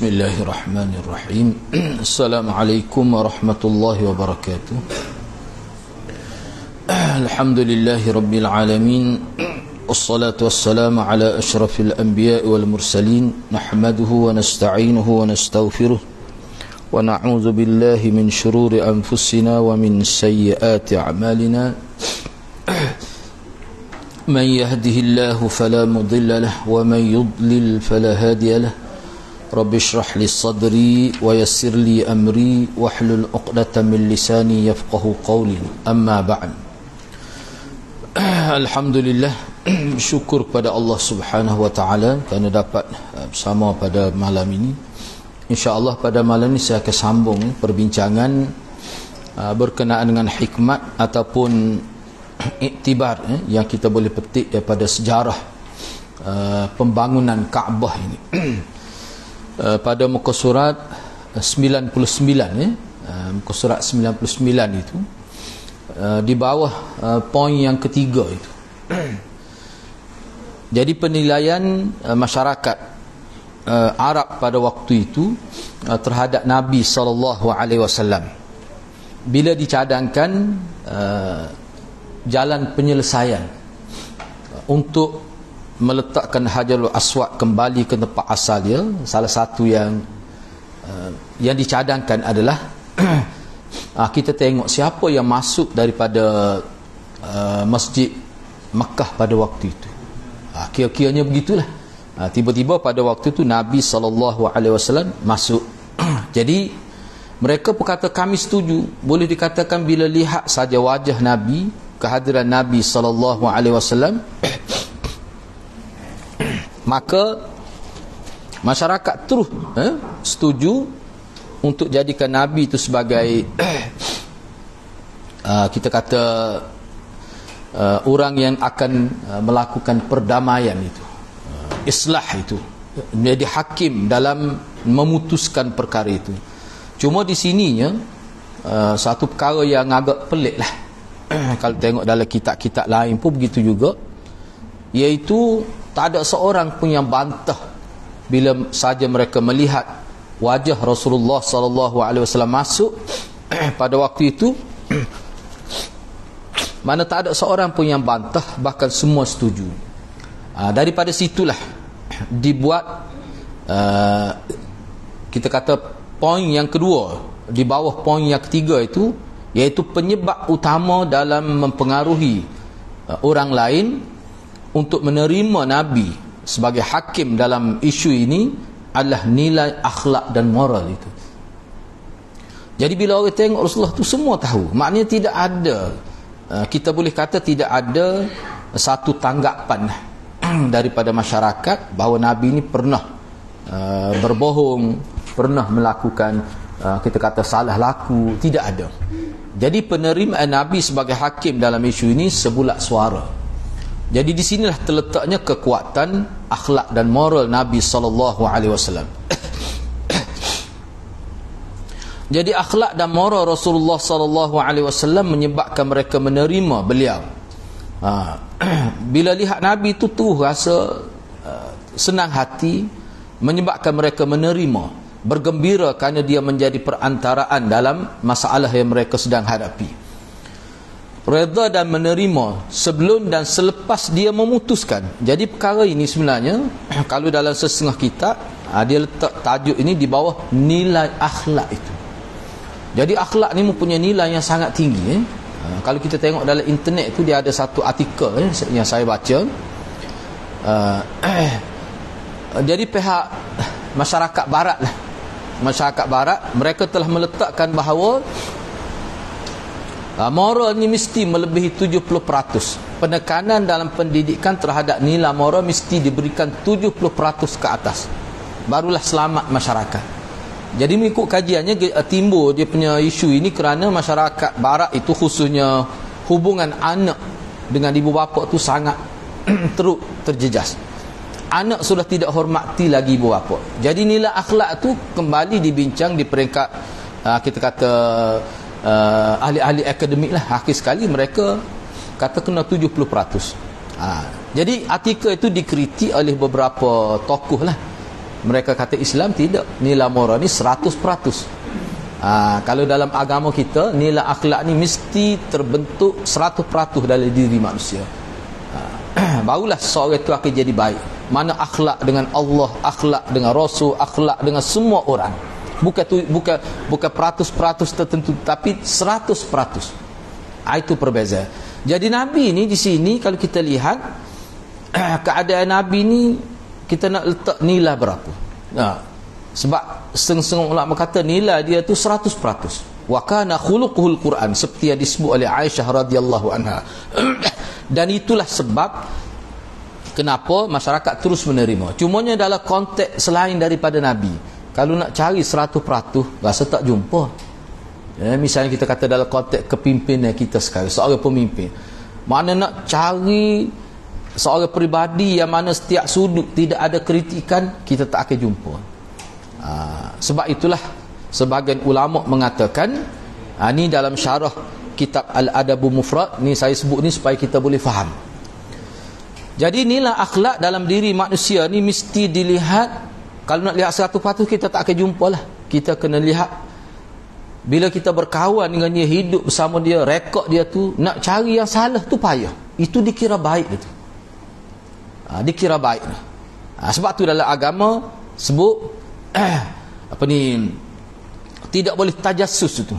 Bismillahirrahmanirrahim. Assalamualaikum warahmatullahi wabarakatuh. Alhamdulillahi rabbil alamin. Wassalatu wassalamu ala ashrafil anbiya'i wal mursalin. Nahmaduhu wa nasta'inuhu wa nastaghfiruh. Wa na'udzu billahi min shururi anfusina wa min sayyiati a'malina. Man yahdihillahu fala mudilla lahu wa man yudlil fala hadiya lahu. Rabbi shrah li sadri wa yassir li amri wahlul 'uqdatam min lisani yafqahu qawli. Amma ba'd. Alhamdulillah, syukur kepada Allah Subhanahu wa taala kerana dapat bersama pada malam ini. Insya-Allah pada malam ini saya akan sambung perbincangan berkenaan dengan hikmat ataupun iktibar yang kita boleh petik daripada sejarah pembangunan Kaabah ini. Pada muka surat 99 muka surat 99 itu di bawah poin yang ketiga itu. Jadi penilaian masyarakat Arab pada waktu itu terhadap Nabi SAW bila dicadangkan jalan penyelesaian untuk meletakkan Hajarul Aswad kembali ke tempat asal dia. Salah satu yang dicadangkan adalah kita tengok siapa yang masuk daripada Masjid Makkah pada waktu itu. Kira-kiranya begitulah. Tiba-tiba pada waktu itu Nabi SAW masuk. Jadi mereka pun kata kami setuju. Boleh dikatakan bila lihat saja wajah Nabi, kehadiran Nabi SAW, maka masyarakat terus setuju untuk jadikan Nabi itu sebagai kita kata orang yang akan melakukan perdamaian itu, islah itu, menjadi hakim dalam memutuskan perkara itu. Cuma di sininya satu perkara yang agak pelik lah kalau tengok dalam kitab-kitab lain pun begitu juga, iaitu tak ada seorang pun yang bantah bila saja mereka melihat wajah Rasulullah SAW masuk pada waktu itu. Mana tak ada seorang pun yang bantah, bahkan semua setuju. Daripada situlah dibuat kita kata poin yang kedua di bawah poin yang ketiga itu, iaitu penyebab utama dalam mempengaruhi orang lain untuk menerima Nabi sebagai hakim dalam isu ini adalah nilai akhlak dan moral itu. Jadi bila orang tengok Rasulullah tu semua tahu. Maknanya tidak ada, kita boleh kata tidak ada satu tanggapan daripada masyarakat bahawa Nabi ini pernah berbohong, pernah melakukan kita kata salah laku. Tidak ada. Jadi penerimaan Nabi sebagai hakim dalam isu ini sebulat suara. Jadi di sinilah terletaknya kekuatan akhlak dan moral Nabi SAW. Jadi akhlak dan moral Rasulullah SAW menyebabkan mereka menerima beliau. Bila lihat Nabi itu tuh rasa senang hati, menyebabkan mereka menerima, bergembira kerana dia menjadi perantaraan dalam masalah yang mereka sedang hadapi. Redha dan menerima sebelum dan selepas dia memutuskan. Jadi perkara ini sebenarnya kalau dalam setengah kitab dia letak tajuk ini di bawah nilai akhlak itu. Jadi akhlak ni mempunyai nilai yang sangat tinggi. Kalau kita tengok dalam internet tu, dia ada satu artikel yang saya baca. Jadi pihak masyarakat barat lah, masyarakat barat, mereka telah meletakkan bahawa moral ni mesti melebihi 70%. Penekanan dalam pendidikan terhadap nilai moral mesti diberikan 70% ke atas, barulah selamat masyarakat. Jadi mengikut kajiannya timbul dia punya isu ini kerana masyarakat barat itu, khususnya hubungan anak dengan ibu bapa tu sangat teruk terjejas. Anak sudah tidak hormati lagi ibu bapa. Jadi nilai akhlak tu kembali dibincang di peringkat kita kata ahli-ahli akademik lah. Akhir sekali mereka kata kena 70%. Jadi artikel itu dikritik oleh beberapa tokoh lah. Mereka kata Islam tidak, nilai moral ni 100%. Kalau dalam agama kita, nilai akhlak ni mesti terbentuk 100% dalam diri manusia. Barulah seorang itu akan jadi baik. Mana akhlak dengan Allah, akhlak dengan Rasul, akhlak dengan semua orang. Bukan peratus-peratus tertentu, tapi 100%. Itu perbezaan. Jadi Nabi ni di sini kalau kita lihat keadaan Nabi ni, kita nak letak nilai berapa? Sebab setengah-setengah ulama kata nilai dia tu 100%. Wa kana khuluquhul Quran, seperti yang disebut oleh Aisyah radhiyallahu anha. Dan itulah sebab kenapa masyarakat terus menerima. Cumanya dalam konteks selain daripada Nabi, kalau nak cari 100% rasa tak jumpa. Misalnya kita kata dalam konteks kepimpinan kita sekarang, seorang pemimpin, mana nak cari seorang peribadi yang mana setiap sudut tidak ada kritikan, kita tak akan jumpa. Sebab itulah sebahagian ulama mengatakan, ni dalam syarah kitab Al-Adabul Mufrad ni, saya sebut ni supaya kita boleh faham. Jadi nilai akhlak dalam diri manusia ni mesti dilihat. Kalau nak lihat 100% kita tak akan jumpa lah. Kita kena lihat bila kita berkawan dengan dia, hidup bersama dia, rekod dia tu, nak cari yang salah tu payah. Itu dikira baik tu. Dikira baik. Sebab tu dalam agama sebut tidak boleh tajassus tu.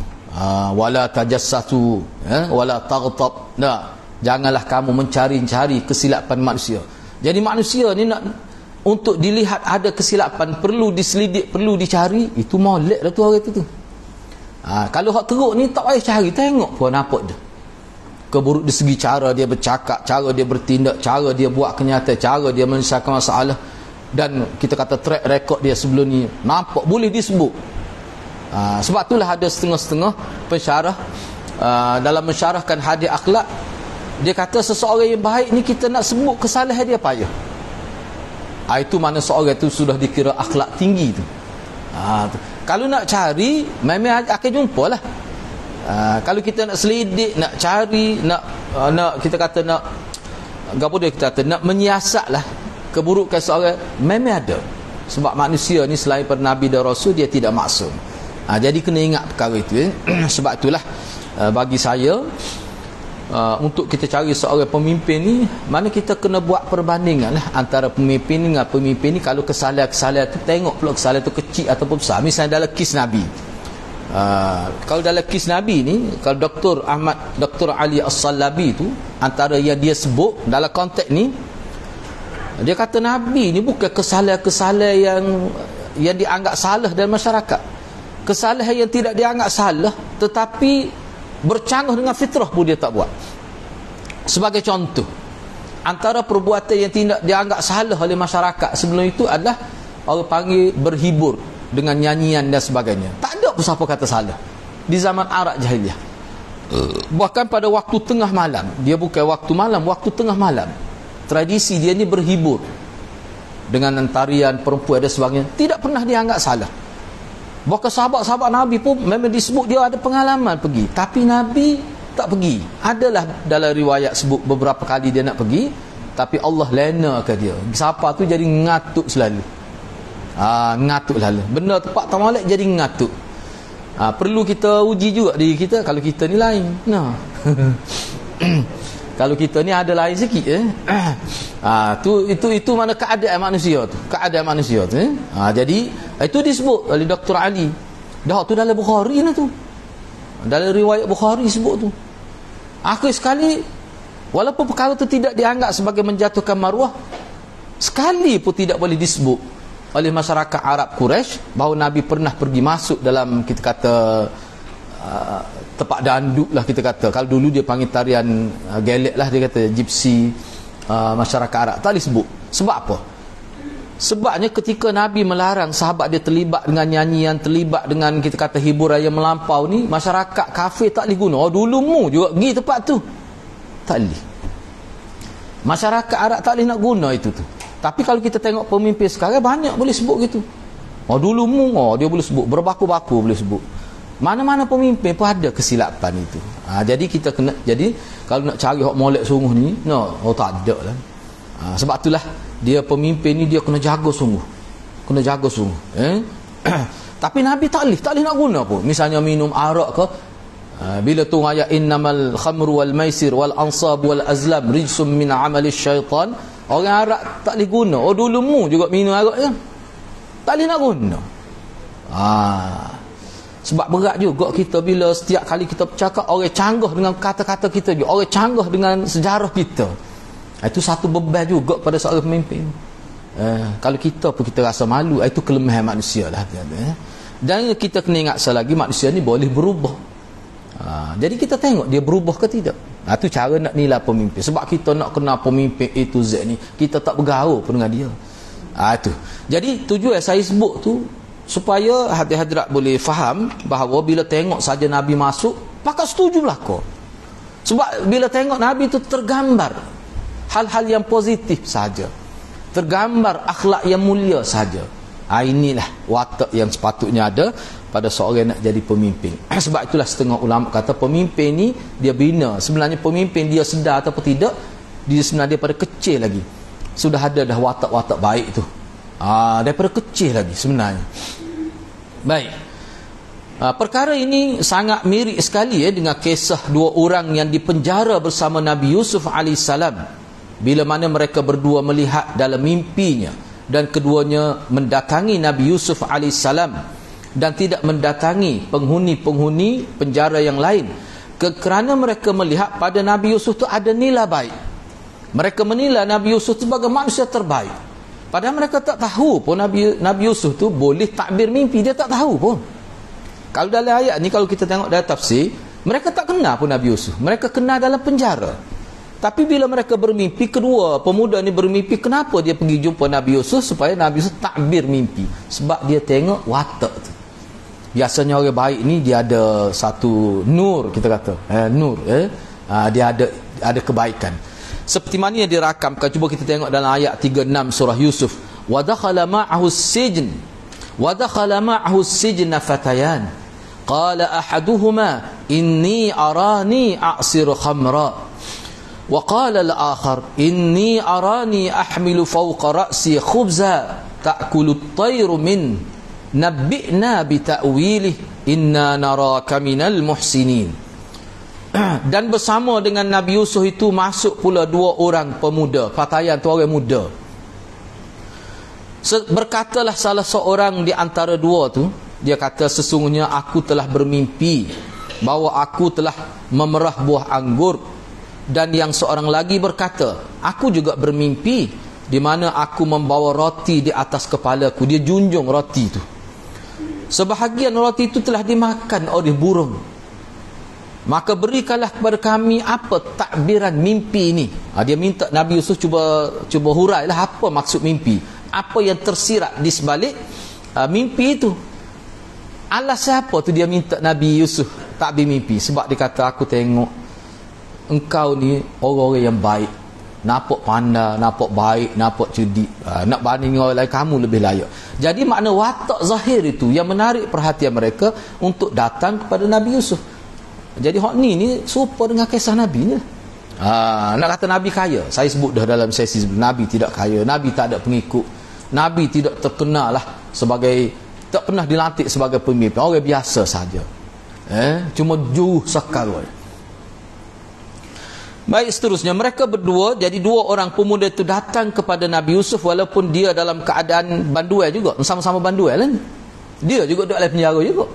Wala tajassasu, wala taghtab. Janganlah kamu mencari-cari kesilapan manusia. Jadi manusia ni nak untuk dilihat ada kesilapan, perlu diselidik, perlu dicari. Itu molek dah tu orang tu. Kalau hak teruk ni tak payah cari, tengok pun nampak dia. Keburuk dari segi cara dia bercakap, cara dia bertindak, cara dia buat kenyataan, cara dia menyelesaikan masalah, dan kita kata track record dia sebelum ni nampak boleh disebut. Sebab itulah ada setengah-setengah pensyarah dalam mensyarahkan hadis akhlak, dia kata seseorang yang baik ni kita nak sebut kesalahan dia payah. Itu mana seorang itu sudah dikira akhlak tinggi tu. Kalau nak cari memang akan jumpa lah. Kalau kita nak selidik, nak cari, nak kita kata nak apa dia kita kata nak menyiasat lah keburukan seorang, memang ada. Sebab manusia ni selain pada Nabi dan Rasul, dia tidak maksum. Jadi kena ingat perkara itu. Sebab itulah bagi saya, untuk kita cari seorang pemimpin ni, mana kita kena buat perbandingan lah antara pemimpin ni dengan pemimpin ni. Kalau kesalahan-kesalahan tu, tengok pula kesalahan tu kecil ataupun besar. Misalnya dalam kes Nabi, kalau dalam kes Nabi ni, kalau Dr. Ali As-Salabi tu, antara yang dia sebut dalam konteks ni, dia kata Nabi ni bukan kesalahan-kesalahan yang dianggap salah dalam masyarakat. Kesalahan yang tidak dianggap salah tetapi bercanggah dengan fitrah pun dia tak buat. Sebagai contoh, antara perbuatan yang tidak dianggap salah oleh masyarakat sebelum itu adalah orang panggil berhibur dengan nyanyian dan sebagainya. Tak ada pun siapa kata salah di zaman Arab jahiliah. Bahkan pada waktu tengah malam, dia bukan waktu malam, waktu tengah malam, tradisi dia ni berhibur dengan tarian perempuan dan sebagainya, tidak pernah dianggap salah. Bahkan sahabat-sahabat Nabi pun memang disebut dia ada pengalaman pergi, tapi Nabi tak pergi. Adalah dalam riwayat sebut beberapa kali dia nak pergi, tapi Allah lena ke dia. Siapa tu jadi ngatuk selalu. Ngatuk selalu. Benda tempat tamalek jadi ngatuk. Perlu kita uji juga diri kita. Kalau kita ni lain, kalau kita ni ada lain sikit, itu mana keadaan manusia tu. Keadaan manusia tu. Jadi itu disebut oleh Dr. Ali. Dah tu dalam Bukhari lah tu. Dalam riwayat Bukhari sebut tu. Akhir sekali, walaupun perkara tu tidak dianggap sebagai menjatuhkan maruah, sekali pun tidak boleh disebut oleh masyarakat Arab Quraisy bahawa Nabi pernah pergi masuk dalam kita kata tempat danduk lah kita kata. Kalau dulu dia panggil tarian gelek lah, dia kata gypsy masyarakat Arab. Tak boleh sebut. Sebab apa? Sebabnya ketika Nabi melarang sahabat dia terlibat dengan nyanyian, terlibat dengan kita kata hiburan yang melampau ni, masyarakat kafir tak boleh guna. Dulu mu juga pergi tempat tu. Tak boleh. Masyarakat Arab tak boleh nak guna itu tu. Tapi kalau kita tengok pemimpin sekarang, banyak boleh sebut gitu. Dulu mu, dia boleh sebut. Berbaku-baku boleh sebut. Mana-mana pemimpin pun ada kesilapan itu. Jadi kita kena, jadi kalau nak cari hak molek sungguh ni, tak ada lah. Sebab itulah dia pemimpin ni dia kena jaga sungguh. kena jaga sungguh. Tapi Nabi tak boleh nak guna pun. Misalnya minum arak ke, bila tu ayat innamal khamru wal maisir wal ansab wal azlam rijsum min amali syaitan, orang arak tak boleh guna. Oh dulu mu juga minum arak kan, tak boleh nak guna. Sebab berat juga kita bila setiap kali kita bercakap orang canggah dengan kata-kata kita juga, orang canggah dengan sejarah kita. Itu satu beban juga pada seorang pemimpin. Kalau kita pun kita rasa malu, itu kelemahan manusia lah. Dan kita kena ingat selagi manusia ni boleh berubah. Jadi kita tengok dia berubah ke tidak. Itu cara nak nilai pemimpin. Sebab kita nak kenal pemimpin A to Z ni, kita tak bergaul pun dengan dia. Itu. Jadi tujuan saya sebut tu supaya hadirat boleh faham bahawa bila tengok saja Nabi masuk, maka setujulah kau. Sebab bila tengok Nabi tu tergambar hal-hal yang positif saja, tergambar akhlak yang mulia saja. Inilah watak yang sepatutnya ada pada seorang nak jadi pemimpin. Sebab itulah setengah ulama kata pemimpin ni dia bina. Sebenarnya pemimpin dia sedar atau tidak, dia sebenarnya daripada kecil lagi sudah ada dah watak-watak baik tu. Daripada kecil lagi sebenarnya. Baik. Perkara ini sangat mirip sekali dengan kisah dua orang yang dipenjara bersama Nabi Yusuf AS, bila mana mereka berdua melihat dalam mimpinya dan keduanya mendatangi Nabi Yusuf AS dan tidak mendatangi penghuni-penghuni penjara yang lain, kerana mereka melihat pada Nabi Yusuf itu ada nilai baik. Mereka menilai Nabi Yusuf sebagai manusia terbaik, padahal mereka tak tahu pun Nabi Yusuf tu boleh takbir mimpi. Dia tak tahu pun. Kalau dalam ayat ni, kalau kita tengok dalam tafsir, mereka tak kenal pun Nabi Yusuf. Mereka kenal dalam penjara. Tapi bila mereka bermimpi, kedua pemuda ni bermimpi, kenapa dia pergi jumpa Nabi Yusuf? Supaya Nabi Yusuf takbir mimpi. Sebab dia tengok watak tu. Biasanya orang baik ni dia ada satu nur, kita kata nur, dia ada kebaikan. Seperti mana yang dirakamkan, cuba kita tengok dalam ayat 36 surah Yusuf. Wa dakhala ma'ahu as-sijna fatayan qala ahaduhuma inni arani a'siru khamra wa qala al-akhar inni arani ahmilu fawqa ra'si khubza ta'kulu at-tayru min nabbi'na bi ta'wilihi inna naraka minal muhsinin. Dan bersama dengan Nabi Yusuf itu masuk pula dua orang pemuda. Fatayan tu orang muda. Berkatalah salah seorang di antara dua tu, dia kata, sesungguhnya aku telah bermimpi bahawa aku telah memerah buah anggur. Dan yang seorang lagi berkata, aku juga bermimpi di mana aku membawa roti di atas kepalaku. Dia junjung roti itu. Sebahagian roti itu telah dimakan oleh burung. Maka berikanlah kepada kami apa takbiran mimpi ini. Dia minta Nabi Yusuf cuba hurailah apa maksud mimpi, apa yang tersirat di sebalik mimpi itu. Alas siapa tu dia minta Nabi Yusuf takbir mimpi? Sebab dia kata, aku tengok engkau ni orang-orang yang baik, nampak pandai, nampak baik, nampak cerdik, nak banding orang lain, kamu lebih layak. Jadi makna watak zahir itu yang menarik perhatian mereka untuk datang kepada Nabi Yusuf. Jadi hak ni serupa dengan kisah Nabi ni. Nak kata Nabi kaya, saya sebut dah dalam sesi sebelum, Nabi tidak kaya, Nabi tak ada pengikut, Nabi tidak terkenal lah sebagai, tak pernah dilantik sebagai pemimpin, orang biasa saja. Cuma juru sekar. Baik, seterusnya mereka berdua, jadi dua orang pemuda itu datang kepada Nabi Yusuf walaupun dia dalam keadaan banduel juga, sama-sama banduel kan. Dia juga duduk dalam penjara juga.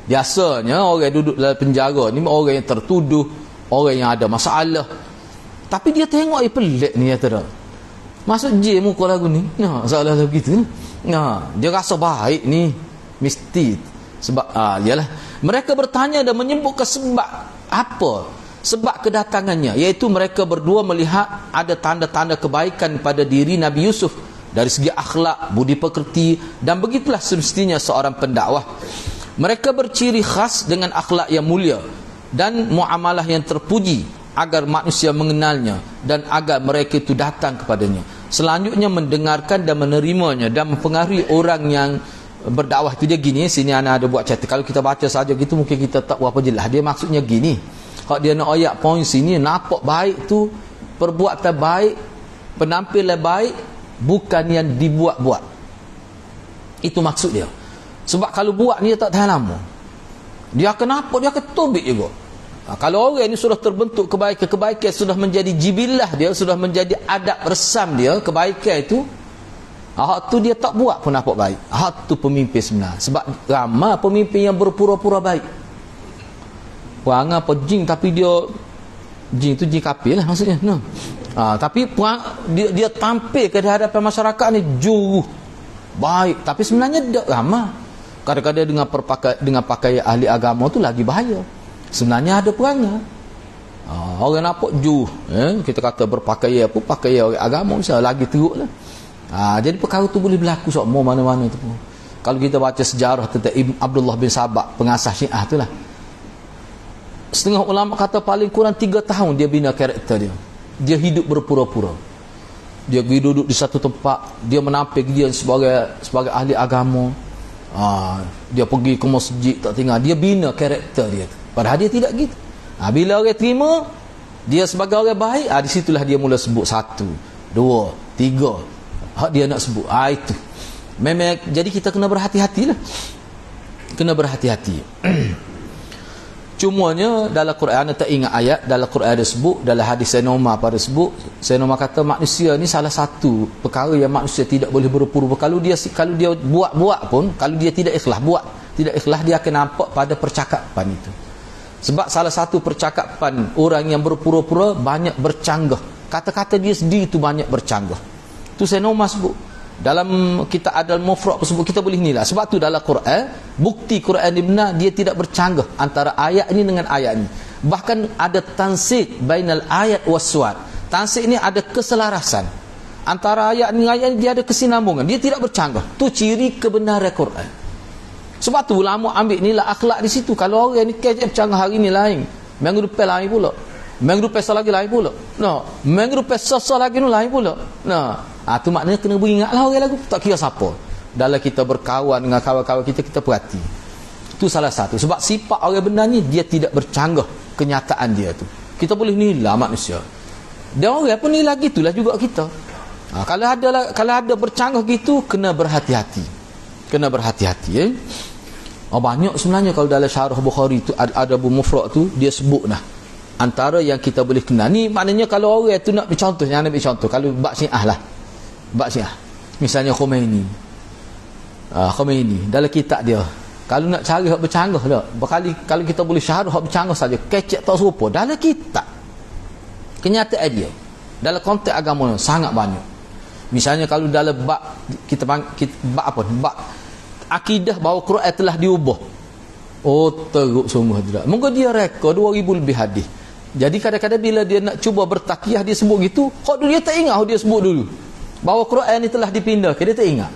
Biasanya orang duduk dalam penjara ni orang yang tertuduh, orang yang ada masalah. Tapi dia tengok pelik ni, kata dah, masuk je muka lagu ni, salah lagu gitu. Dia rasa baik ni, mesti sebab yalah. Mereka bertanya dan menyebutkan sebab apa, sebab kedatangannya, iaitu mereka berdua melihat ada tanda-tanda kebaikan pada diri Nabi Yusuf dari segi akhlak, budi pekerti, dan begitulah semestinya seorang pendakwah. Mereka berciri khas dengan akhlak yang mulia dan muamalah yang terpuji, agar manusia mengenalnya dan agar mereka itu datang kepadanya. Selanjutnya mendengarkan dan menerimanya dan mempengaruhi orang yang berdakwah. Itu dia gini, sini anak ada buat catat. Kalau kita baca saja gitu mungkin kita tak berapa jelas. Dia maksudnya gini, kalau dia nak ayat poin sini, nampak baik tu perbuatan baik, penampilan baik, bukan yang dibuat-buat. Itu maksud dia. Sebab kalau buat ni dia tak tahan lama. Dia akan apa? Dia akan tobik juga. Kalau orang ni sudah terbentuk kebaikan sudah menjadi jibillah dia, sudah menjadi adab resam dia, kebaikan itu, hak tu dia tak buat pun nampak baik. Hak tu pemimpin sebenar. Sebab ramai pemimpin yang berpura-pura baik. Perangai apa jin, tapi dia jin tu jin kafir lah maksudnya. No. Tapi dia tampil ke hadapan masyarakat ni juru baik, tapi sebenarnya tak ramah. Kadang-kadang dengan pakaian ahli agama tu lagi bahaya. Sebenarnya ada perangai. Orang nampak kita kata berpakaian apa, pakaian orang agama misalnya lagi teruk lah. Jadi perkara tu boleh berlaku semua mana-mana tu pun. Kalau kita baca sejarah tentang Ibn Abdullah bin Sabah, pengasas Syiah tu lah, setengah ulama kata paling kurang 3 tahun dia bina karakter dia. Dia hidup berpura-pura. Dia pergi duduk di satu tempat, dia menampik dia sebagai ahli agama. Dia pergi ke masjid tak tinggal, dia bina karakter dia tu. Padahal dia tidak gitu. Bila orang terima dia sebagai orang baik, di situlah dia mula sebut 1, 2, 3 hak dia nak sebut. Itu memang, jadi kita kena berhati-hatilah. Kena berhati-hati. Cumanya dalam Quran tak ingat ayat, dalam Quran ada sebut, dalam hadis Sayyidina Umar pada sebut, Sayyidina Umar kata manusia ni salah satu perkara yang manusia tidak boleh berpura-pura. Kalau dia buat pun, kalau dia tidak ikhlas dia akan nampak pada percakapan itu. Sebab salah satu percakapan orang yang berpura-pura banyak bercanggah. Kata-kata dia sendiri itu banyak bercanggah. Itu Sayyidina Umar sebut. Dalam kita ada al-mufrad tersebut kita boleh nilai. Sebab tu dalam Quran, bukti Quran ni benar, dia tidak bercanggah antara ayat ni dengan ayat ni. Bahkan ada tansik bainal ayat was-suwar. Tansik ni ada keselarasan antara ayat ni dengan ayat ni, dia ada kesinambungan, dia tidak bercanggah. Tu ciri kebenaran Quran. Sebab tu ulama ambil nilai akhlak di situ. Kalau orang ni kecek bercanggah hari ni lain, minggu depan lain pula, minggu depan lagi lain pula, minggu depan lagi lain pula. Tu maknanya kena beringatlah orang lagu, tak kira siapa. Dalam kita berkawan dengan kawan-kawan kita perhati. Itu salah satu. Sebab sifat orang benar ni, dia tidak bercanggah kenyataan dia tu. Kita boleh nilai manusia. Dan orang pun nilai gitulah juga kita. Kalau ada bercanggah gitu, kena berhati-hati. Kena berhati-hati. Banyak sebenarnya kalau dalam syarah Bukhari tu ada Abu Mufrad tu, dia sebut dah antara yang kita boleh kenal. Ni maknanya kalau orang tu nak bercontoh, yang nak bercontoh, kalau bab Syiah lah, bab Syiah misalnya Khomeini dalam kitab dia, kalau nak cari hak bercanggah dah berkali, kalau kita boleh syarah hak bercanggah saja, kecek tak serupa dalam kitab kenyataan dia dalam konteks agama sangat banyak. Misalnya kalau dalam bab bab akidah bahawa Quran telah diubah, teruk sungguh tidak. Mungkin dia rekod 2000 lebih hadis. Jadi kadang-kadang bila dia nak cuba bertakiyah, dia sebut gitu, dia tak ingat dia sebut dulu bahawa Quran ni telah dipindah, dia tak ingat.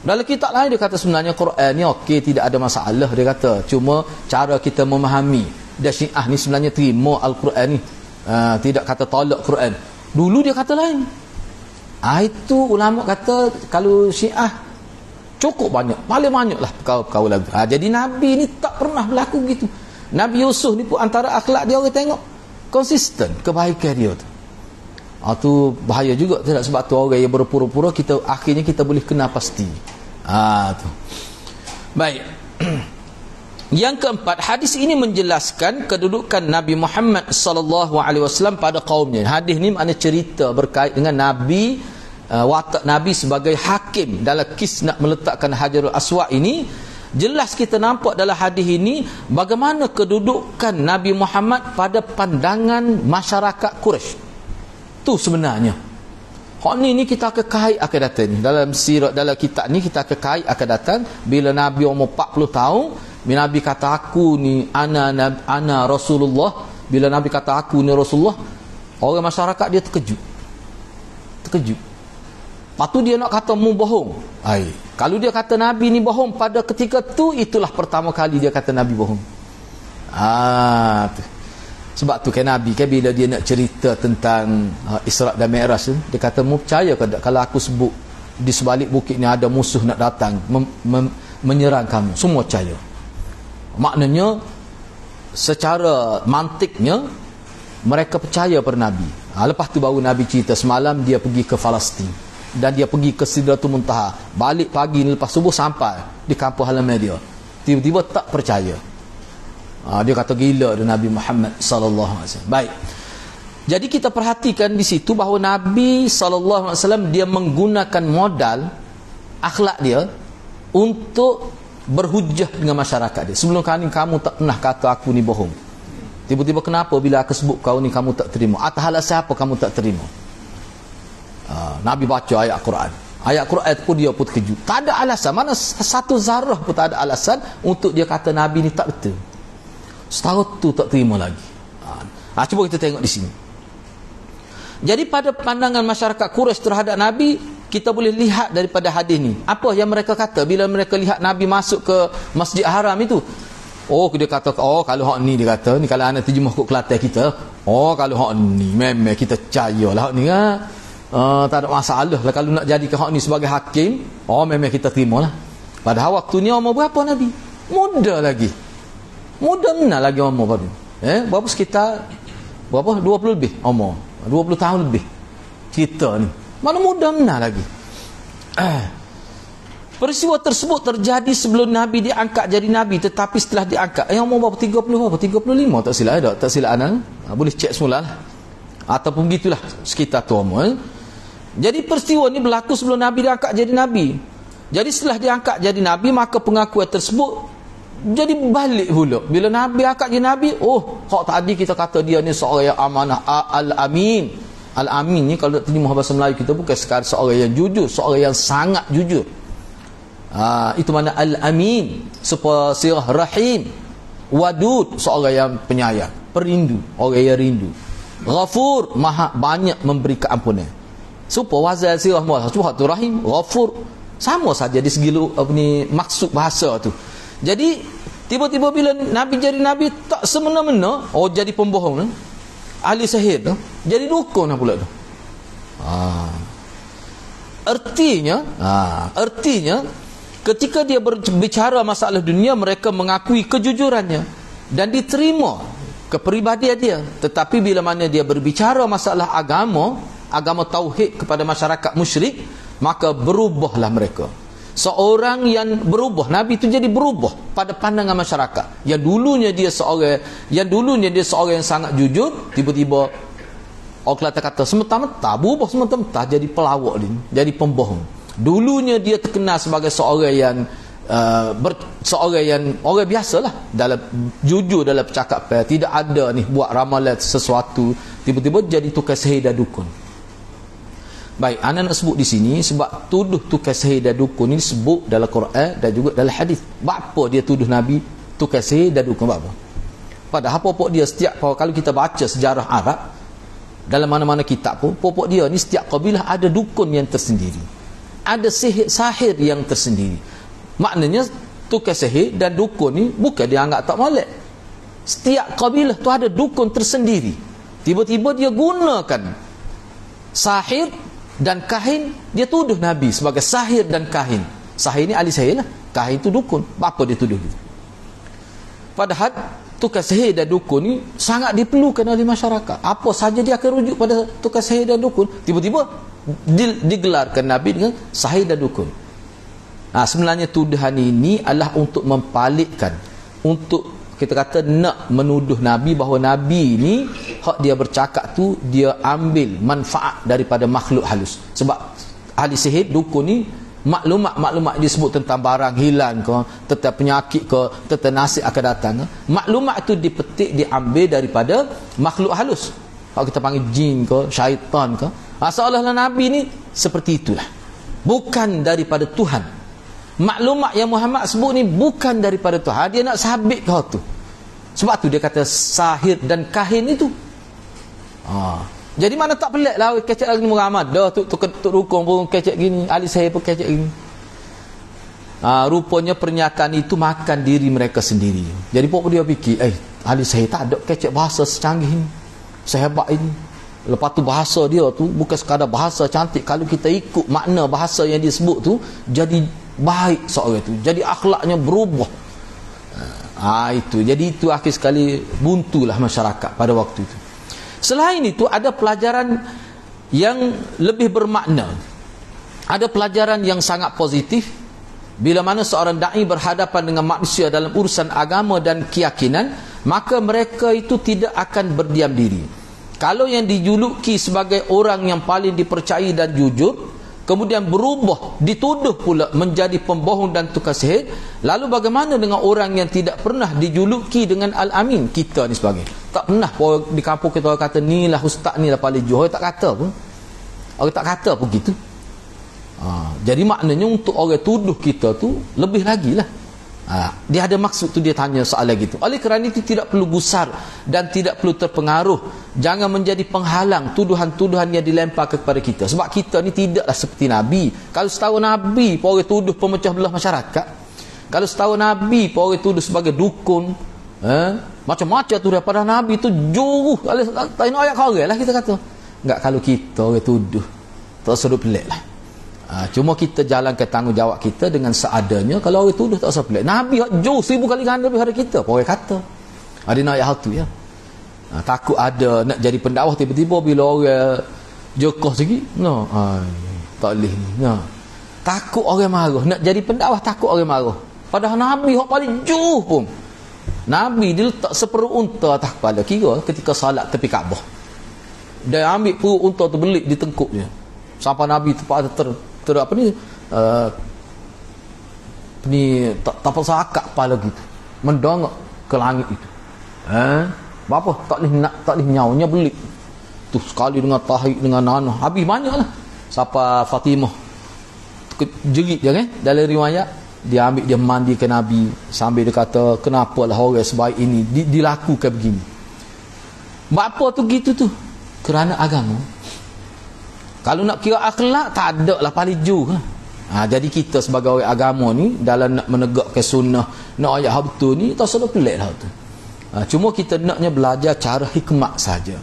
Dalam kitab lain dia kata sebenarnya Quran ni okey, tidak ada masalah, dia kata, cuma cara kita memahami. Dan Syiah ni sebenarnya terima Al-Quran ni, tidak kata tolak Quran. Dulu dia kata lain. Itu ulama kata kalau Syiah cukup banyak, paling banyak lah perkara-perkara lagu. Jadi Nabi ni tak pernah berlaku gitu. Nabi Yusuf ni pun antara akhlak dia orang tengok konsisten kebaikan dia tu. Tu bahaya juga tidak. Sebab tu orang yang berpura-pura, akhirnya kita boleh kenal pasti. Tu. Baik. Yang keempat, hadis ini menjelaskan kedudukan Nabi Muhammad sallallahu alaihi wasallam pada kaumnya. Hadis ni makna cerita berkait dengan Nabi, watak Nabi sebagai hakim dalam kes nak meletakkan Hajarul Aswad ini. Jelas kita nampak dalam hadis ini bagaimana kedudukan Nabi Muhammad pada pandangan masyarakat Quraisy. Tu sebenarnya hak ni kita akan kait akan datang ni. Dalam sirat, dalam kitab ni kita akan kait akan datang bila Nabi umur 40 tahun, bila Nabi kata aku ni ana Rasulullah. Bila Nabi kata aku ni Rasulullah, orang masyarakat dia terkejut. Lepas tu dia nak kata mu bohong. Kalau dia kata Nabi ni bohong pada ketika tu, itulah pertama kali dia kata Nabi bohong. Tu. Sebab tu kan Nabi kan bila dia nak cerita tentang Isra' dan Mi'raj, dia kata mu percaya ke tak kalau aku sebut di sebalik bukit ni ada musuh nak datang menyerang kamu? Semua percaya. Maknanya secara mantiknya mereka percaya pada Nabi. Lepas tu baru Nabi cerita semalam dia pergi ke Palestin. dan dia pergi ke Sidratul Muntaha. Balik pagi lepas subuh sampai di kampung halaman dia. Tiba-tiba tak percaya. Dia kata gila dia Nabi Muhammad sallallahu alaihi wasallam. Baik. Jadi kita perhatikan di situ bahawa Nabi sallallahu alaihi wasallam dia menggunakan modal akhlak dia untuk berhujah dengan masyarakat dia. Sebelum kali kamu tak pernah kata aku ni bohong. Tiba-tiba kenapa bila aku sebut kau ni kamu tak terima? Atas alasan apa kamu tak terima? Nabi baca ayat Quran. Ayat Quran pun dia pun terkejut. Tak ada alasan. Mana satu zarah pun tak ada alasan untuk dia kata Nabi ni tak betul. Setahun tu tak terima lagi. Cuba kita tengok di sini. Jadi pada pandangan masyarakat Quraisy terhadap Nabi, kita boleh lihat daripada hadis ni. Apa yang mereka kata bila mereka lihat Nabi masuk ke Masjid Haram itu? Dia kata, kalau hak ni dia kata, ni kalau anak terjemah kod Kelantan kita, kalau hak ni memang kita percayalah hak ni tak ada masalah lah kalau nak jadikan hak ni sebagai hakim, memang kita terimalah. Padahal waktu ni umur berapa Nabi? Muda lagi. Muda mana lagi umur baru. Berapa sekitar 20 lebih umur. 20 tahun lebih. Kita ni. Mana muda mana lagi. Peristiwa tersebut terjadi sebelum Nabi diangkat jadi Nabi, tetapi setelah diangkat umur berapa? 30 berapa? 35 tak silap tak silap anak. Boleh cek semula lah. Ataupun begitulah sekitar tu umur. Jadi peristiwa ni berlaku sebelum Nabi diangkat jadi Nabi. Jadi setelah diangkat jadi Nabi, maka pengakuan tersebut jadi balik pula. Bila Nabi angkat jadi Nabi, hak tadi kita kata dia ni seorang yang amanah, Al-Amin. Al-Amin ni kalau terjemah bahasa Melayu kita bukan sekadar seorang yang jujur, seorang yang sangat jujur. Itu mana Al-Amin, Sirah Rahim, Wadud, seorang yang penyayang, perindu, orang yang rindu. Ghafur, maha banyak memberi keampunan. Supaya wazal Sirah Muhammad, sebab tu Rahim, Ghafur, sama saja di segi maksud bahasa tu. Jadi tiba-tiba bila Nabi jadi Nabi, tak semena-mena jadi pembohong, ahli sihir tu, jadi dukun pula tu. Artinya ketika dia berbicara masalah dunia, mereka mengakui kejujurannya dan diterima kepribadian dia. Tetapi bila mana dia berbicara masalah agama tauhid kepada masyarakat musyrik, maka berubahlah mereka. Seorang yang berubah, Nabi itu jadi berubah pada pandangan masyarakat. Yang dulunya dia seorang yang sangat jujur, tiba-tiba orang Kelantan kata semata-mata berubah, semata-mata jadi pelawak dia, jadi pembohong. Dulunya dia terkenal sebagai seorang yang orang biasalah, dalam jujur dalam percakapan, tidak ada ni buat ramalan sesuatu, tiba-tiba jadi tukar sihir dan dukun. Baik, anda nak sebut di sini sebab tuduh tukar sihir dan dukun ini sebut dalam Quran dan juga dalam hadis. Apa dia tuduh Nabi tukar sihir dan dukun? Apa? Padahal pokok dia setiap kalau kita baca sejarah Arab dalam mana-mana kitab pun, pokok dia ni setiap kabilah ada dukun yang tersendiri, ada sahir yang tersendiri. Maknanya tukar sihir dan dukun ni bukan dia anggap tak molek. Setiap kabilah tu ada dukun tersendiri. Tiba-tiba dia gunakan sahir dan kahin, dia tuduh Nabi sebagai sahir dan kahin. Sahir ni ahli sihir lah, kahin tu dukun. Apa dia tuduh gitu? Padahal tukar sihir dan dukun ni sangat diperlukan oleh masyarakat. Apa saja dia akan rujuk pada tukar sihir dan dukun. Tiba-tiba digelarkan Nabi dengan sahir dan dukun. Sebenarnya tuduhan ini adalah untuk mempalitkan, untuk kita kata nak menuduh Nabi bahawa Nabi ni hak dia bercakap tu dia ambil manfaat daripada makhluk halus. Sebab ahli sihir dukun ni maklumat disebut tentang barang hilang ke, tentang penyakit ke, tentang nasib akan datang ke, maklumat itu dipetik, diambil daripada makhluk halus. Kalau kita panggil jin ke, syaitan ke, seolah-olah Nabi ni seperti itulah, bukan daripada Tuhan. Maklumat yang Muhammad sebut ni bukan daripada Tuhan, dia nak sabit kau tu. Sebab tu dia kata sahir dan kahin itu. Jadi mana tak pelik lah kecek lagi ni Muhammad dah tu dukung pun kecek gini, ahli sihir pun kecek gini. Rupanya pernyataan itu makan diri mereka sendiri. Jadi pokok dia fikir, ahli sihir tak ada kecek bahasa secanggih ini, sehebat ini. Lepas tu bahasa dia tu bukan sekadar bahasa cantik, kalau kita ikut makna bahasa yang dia sebut tu, jadi baik seorang itu, jadi akhlaknya berubah. Itu. Jadi itu akhir sekali buntulah masyarakat pada waktu itu. Selain itu ada pelajaran yang lebih bermakna ada pelajaran yang sangat positif bila mana seorang da'i berhadapan dengan manusia dalam urusan agama dan keyakinan, maka mereka itu tidak akan berdiam diri. Kalau yang dijuluki sebagai orang yang paling dipercayai dan jujur, kemudian berubah, dituduh pula menjadi pembohong dan tukar sihir, lalu bagaimana dengan orang yang tidak pernah dijuluki dengan Al-Amin? Kita ni sebagai tak pernah di kampung kita orang kata ni lah ustaz, ni lah paling jujur. Orang tak kata pun, orang tak kata pun gitu. Jadi maknanya untuk orang tuduh kita tu lebih lagi lah. Dia ada maksud tu, dia tanya soalan gitu. Oleh kerana itu tidak perlu gusar dan tidak perlu terpengaruh. Jangan menjadi penghalang tuduhan-tuduhan yang dilemparkan kepada kita. Sebab kita ni tidaklah seperti Nabi. Kalau setahu Nabi, orang tuduh pemecah belah masyarakat. Kalau setahu Nabi, orang tuduh sebagai dukun, macam-macam tu daripada Nabi tu juru. Tak nak ayat korang lah kita kata. Enggak, kalau kita orang tuduh, tak seru pelik lah. Cuma kita jalankan tanggungjawab kita dengan seadanya. Kalau orang tuduh tak usah pelik. Nabi jauh 1000 kali ganda lebih dari kita, orang kata ada nak ayat tu ya. Takut ada nak jadi pendakwah tiba-tiba bila orang jokoh sikit tak boleh ni. Takut orang marah. Nak jadi pendakwah takut orang marah. Padahal Nabi yang paling jauh pun, Nabi dia letak separuh unta atas kepala. Kira ketika salat tepi Kaabah, dia ambil perut unta tu belik di tengkuk dia sampai Nabi terpaksa tak pasal akak kepala gitu, mendongak ke langit itu. Apa tak boleh nyaunya belik tu sekali dengan tahik dengan nanah habis banyaklah. Sampai Fatimah jerit je kan, dalam riwayat dia ambil, dia mandi ke Nabi sambil dia kata, kenapalah orang sebaik ini dilakukan begini. Apa tu gitu tu? Kerana agama. Kalau nak kira akhlak, tak ada lah paling jauh. Jadi kita sebagai orang agama ni, dalam nak menegakkan sunnah, nak ayat betul ni, tak selalu pelik lah tu. Cuma kita naknya belajar cara hikmat saja.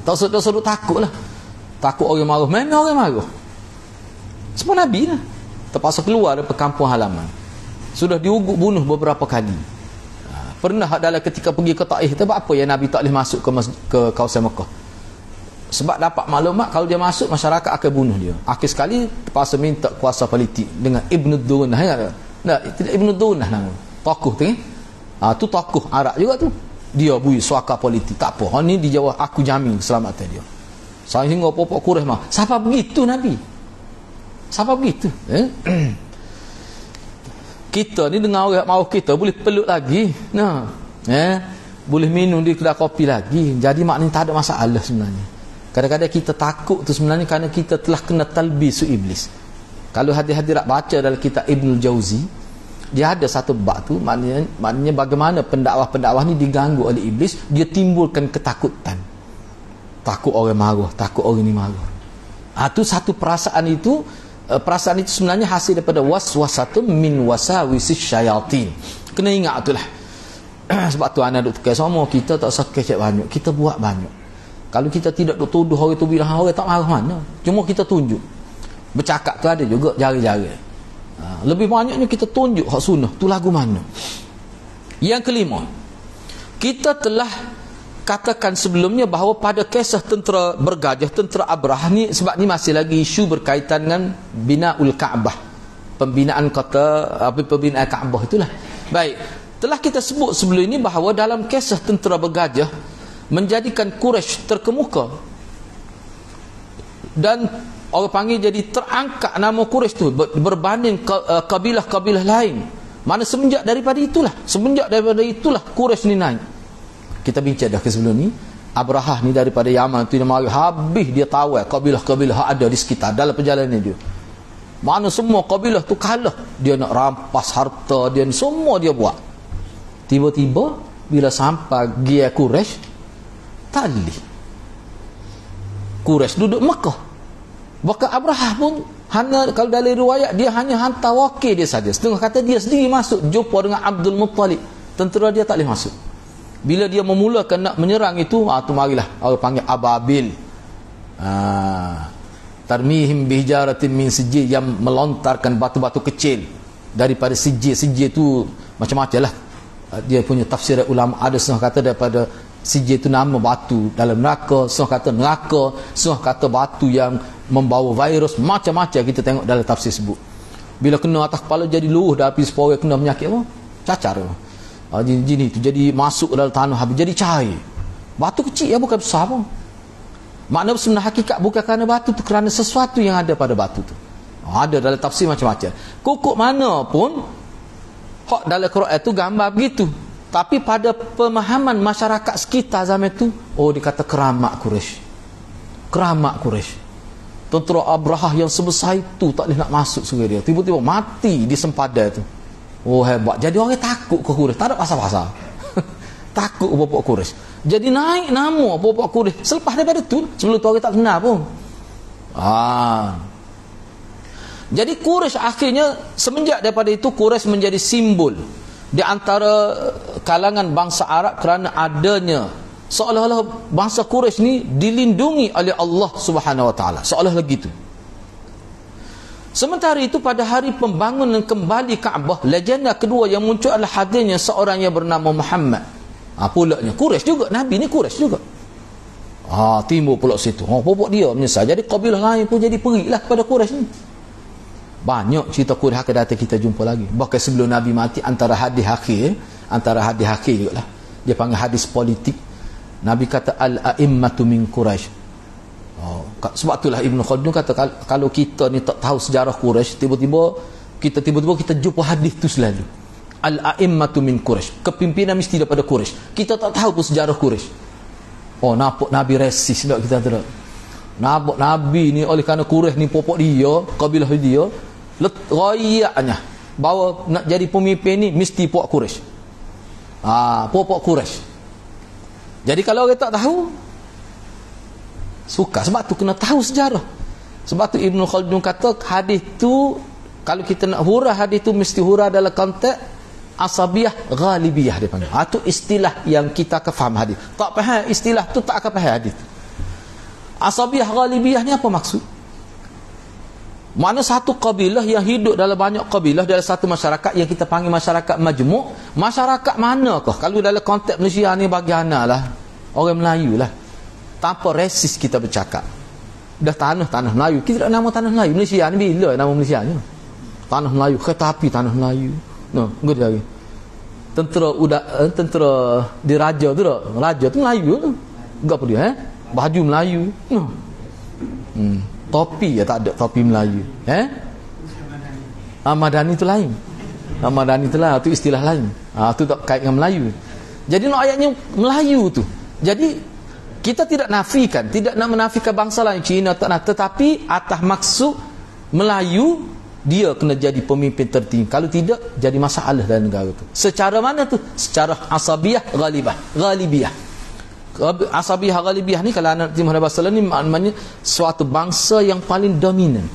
Tak selalu takut lah. Takut orang marah. Memang orang marah. Sebab Nabi lah terpaksa keluar dari kampung halaman. Sudah diugut bunuh beberapa kali. Pernah dalam ketika pergi ke Taif, sebab apa yang Nabi tak boleh masuk ke kawasan Mekah? Sebab dapat maklumat kalau dia masuk, masyarakat akan bunuh dia. Akhir sekali terpaksa minta kuasa politik dengan Ibn Dunah. Tidak Ibn Dunah nama tokoh tu kan. Tu tokoh Arab juga tu. Dia bui suaka politik. Tak apa, ni dijawab aku jamin keselamatan dia. Saya hingga popok Quraisy mah. Siapa begitu Nabi? Siapa begitu? Kita ni dengan orang mau kita boleh peluk lagi. Boleh minum di kedai kopi lagi. Jadi maknanya tak ada masalah sebenarnya. Kadang-kadang kita takut tu sebenarnya kerana kita telah kena talbisu iblis. Kalau hadir-hadirat baca dalam kitab Ibnul Jauzi, dia ada satu bab tu, maknanya bagaimana pendakwah-pendakwah ni diganggu oleh iblis, dia timbulkan ketakutan. Takut orang marah, takut orang ni marah. Tu satu perasaan itu sebenarnya hasil daripada waswasatun min wasawisis syayatin. Kena ingat itulah. Sebab tu anak duk tekan sama, kita tak usah kecek banyak, kita buat banyak. Kalau kita tidak tuduh orang tu bilang orang tak marah mana. Cuma kita tunjuk. Bercakap tu ada juga jari-jari. Lebih banyaknya kita tunjuk hak sunnah tu lagu mana. Yang kelima, kita telah katakan sebelumnya bahawa pada kisah tentera bergajah, tentera Abrah ni, sebab ni masih lagi isu berkaitan dengan binaul Kaabah, pembinaan pembinaan Kaabah itulah. Baik, telah kita sebut sebelum ini bahawa dalam kisah tentera bergajah menjadikan Quraisy terkemuka dan orang panggil jadi terangkat nama Quraisy tu berbanding kabilah-kabilah lain. Mana semenjak daripada itulah Quraisy ni naik. Kita bincang dah ke sebelum ni, Abrahah ni daripada Yaman tu, dia mari habis dia tawar kabilah-kabilah ada di sekitar dalam perjalanan dia. Mana semua kabilah tu kalah, dia nak rampas harta dia, semua dia buat. Tiba-tiba bila sampai gia Quraisy, tali Quraisy duduk Mekah. Bahkan Abrahah pun hanya, kalau dalam riwayat, dia hanya hantar wakil dia saja. Setengah kata dia sendiri masuk jumpa dengan Abdul Muttalib. Tentera dia tak boleh masuk. Bila dia memulakan nak menyerang itu, tu marilah orang panggil ababil. Tarmihim bihijaratin min sijil, yang melontarkan batu-batu kecil daripada sijil. Sijil tu macam-macam lah. Dia punya tafsir ulama. Ada setengah kata daripada sijil itu nama batu dalam neraka, setengah kata neraka, setengah kata batu yang membawa virus macam-macam. Kita tengok dalam tafsir sebut. Bila kena atas kepala jadi luruh dah, habis sepoi kena penyakit apa? Cacar. Jin itu jadi masuk dalam tanah, habis jadi cair. Batu kecil ya, bukan besar pun. Makna sebenarnya hakikat bukan kerana batu tu, kerana sesuatu yang ada pada batu tu. Ada dalam tafsir macam-macam. Kukuk mana pun hak dalam Quran tu gambar begitu. Tapi pada pemahaman masyarakat sekitar zaman tu, oh dikata keramat Quraisy. Keramat Quraisy. Tentera Abrahah yang sebesar itu tak boleh nak masuk surga dia. Tiba-tiba mati di sempadan tu. Oh hebat. Jadi orang takut ke Quraisy. Tak ada pasal-pasal. Takut bapak Quraisy. Jadi naik nama bapak Quraisy. Selepas daripada tu, sebelum tu orang tak kenal pun. Jadi Quraisy akhirnya, semenjak daripada itu Quraisy menjadi simbol di antara kalangan bangsa Arab, kerana adanya seolah-olah bangsa Quraisy ni dilindungi oleh Allah Subhanahu Wa Taala, seolah-olah gitu. Sementara itu pada hari pembangunan kembali Kaabah, legenda kedua yang muncul adalah hadirnya seorang yang bernama Muhammad. Pulaknya Quraisy juga, Nabi ni Quraisy juga. Timbul pula situ. Popok dia menyesal. Jadi kabilah lain pun jadi periklah kepada Quraisy ni. Banyak cerita Quraisy akan datang kita jumpa lagi. Bahkan sebelum Nabi mati, antara hadis akhir juga lah, dia panggil hadis politik. Nabi kata al-a'immatu min Quraisy. Sebab itulah Ibn Khaldun kata, kalau kita ni tak tahu sejarah Quraisy, tiba-tiba kita jumpa hadis tu selalu. Al-a'immatu min Quraisy. Kepimpinan mesti daripada Quraisy. Kita tak tahu pun sejarah Quraisy. Nampak Nabi resis tak kita tak. Nampak Nabi ni oleh kerana Quraisy ni popok dia, kabilah dia, rayaknya bahawa nak jadi pemimpin ni mesti popok Quraisy. Popok Quraisy. Jadi kalau orang tak tahu, suka. Sebab tu kena tahu sejarah. Sebab tu Ibn Khaldun kata hadis tu, kalau kita nak hurah hadis tu, mesti hurah dalam konteks asabiyah ghalibiyah dia panggil. Itu istilah yang kita akan faham hadis. Tak faham istilah tu, tak akan faham hadis. Asabiyah ghalibiyah ni apa maksud? Mana satu kabilah yang hidup dalam banyak kabilah dalam satu masyarakat yang kita panggil masyarakat majmuk. Masyarakat manakah? Kalau dalam konteks Malaysia ni bagiana lah, orang Melayu lah. Tanpa resis kita bercakap. Dah tanah Melayu. Kita tak nama tanah Melayu. Malaysia ni bila nama Malaysia ni? Tanah Melayu. Kereta api tanah Melayu. Good lagi. Tentera diraja tu tak? Raja tu Melayu tu. Enggak apa dia baju Melayu. Topi ya tak ada topi Melayu. Madani tu lain. Madani tu lah, tu istilah lain. Tu tak kait dengan Melayu. Jadi nak ayatnya Melayu tu. Jadi kita tidak nak menafikan bangsa lain, Cina tak nak, tetapi atas maksud Melayu dia kena jadi pemimpin tertinggi. Kalau tidak, jadi masalah dalam negara tu. Secara mana tu? Secara asabiyah ghalibiyah. Asabiyah ghalibiyah ni, kalau anak Muhammad SAW ni maknanya suatu bangsa yang paling dominan.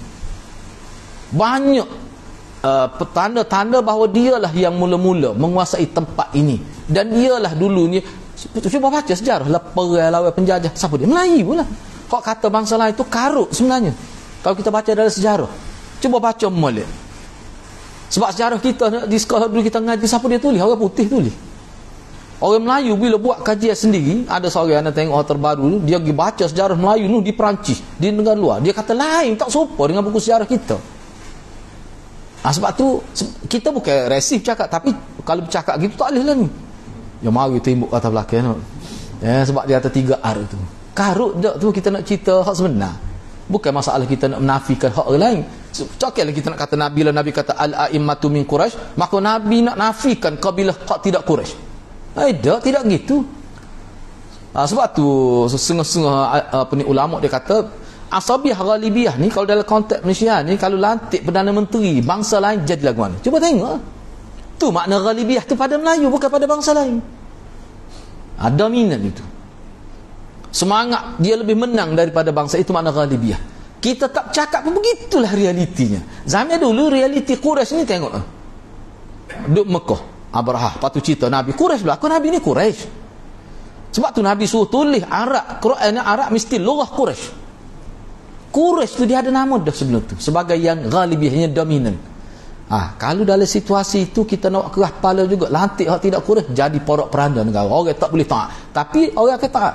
Banyak tanda-tanda bahawa dialah yang mula-mula menguasai tempat ini. Dan dialah dulunya, cuba baca sejarah lah, perang lawan penjajah. Siapa dia? Melayu lah. Kok kata bangsa lain tu karut sebenarnya. Kalau kita baca dalam sejarah, cuba baca molek. Sebab sejarah kita di sekolah dulu kita ngaji, siapa dia tulis? Orang putih tulis. Orang Melayu bila buat kajian sendiri, ada seorang anak tengok terbaru, dia pergi baca sejarah Melayu ni di Perancis, di negara luar. Dia kata lain, tak serupa dengan buku sejarah kita. Sebab tu kita bukan resif cakap, tapi kalau bercakap gitu tak boleh lah ni. Ya mari tembok kata belakang. Sebab dia ada 3 R tu. Karut dak tu kita nak cerita hak sebenar. Bukan masalah kita nak menafikan hak orang lain. Coklah kita nak kata Nabi lah, Nabi kata al-a'immatu min Quraisy, maka Nabi nak nafikan kabilah hak tidak Quraisy. Tidak gitu. Sebab tu setengah-setengah ulama dia kata asabiyah ghalibiyah ni, kalau dalam konteks Malaysia ni, kalau lantik Perdana Menteri bangsa lain jadi lagu mana? Cuba tengok. Tu makna ghalibiyah tu pada Melayu, bukan pada bangsa lain. Dominan itu. Semangat dia lebih menang daripada bangsa, itu makna ghalibiyah. Kita tak cakap pun begitulah realitinya. Zaman dulu realiti Quraisy ni tengok. Duk Mekah, Abrahah, patu cerita Nabi Quraisy berlaku, Nabi ni Quraisy. Sebab tu Nabi suruh tulis Arab, Quran Arab mesti lughah Quraisy. Quraisy tu dia ada nama dah sebelum tu sebagai yang ghalibiyahnya dominan. Kalau dalam situasi itu kita nak kerah kepala juga, lantik hak tidak Quraisy jadi porak peranda negara. Orang tak boleh taat, tapi orang akan taat.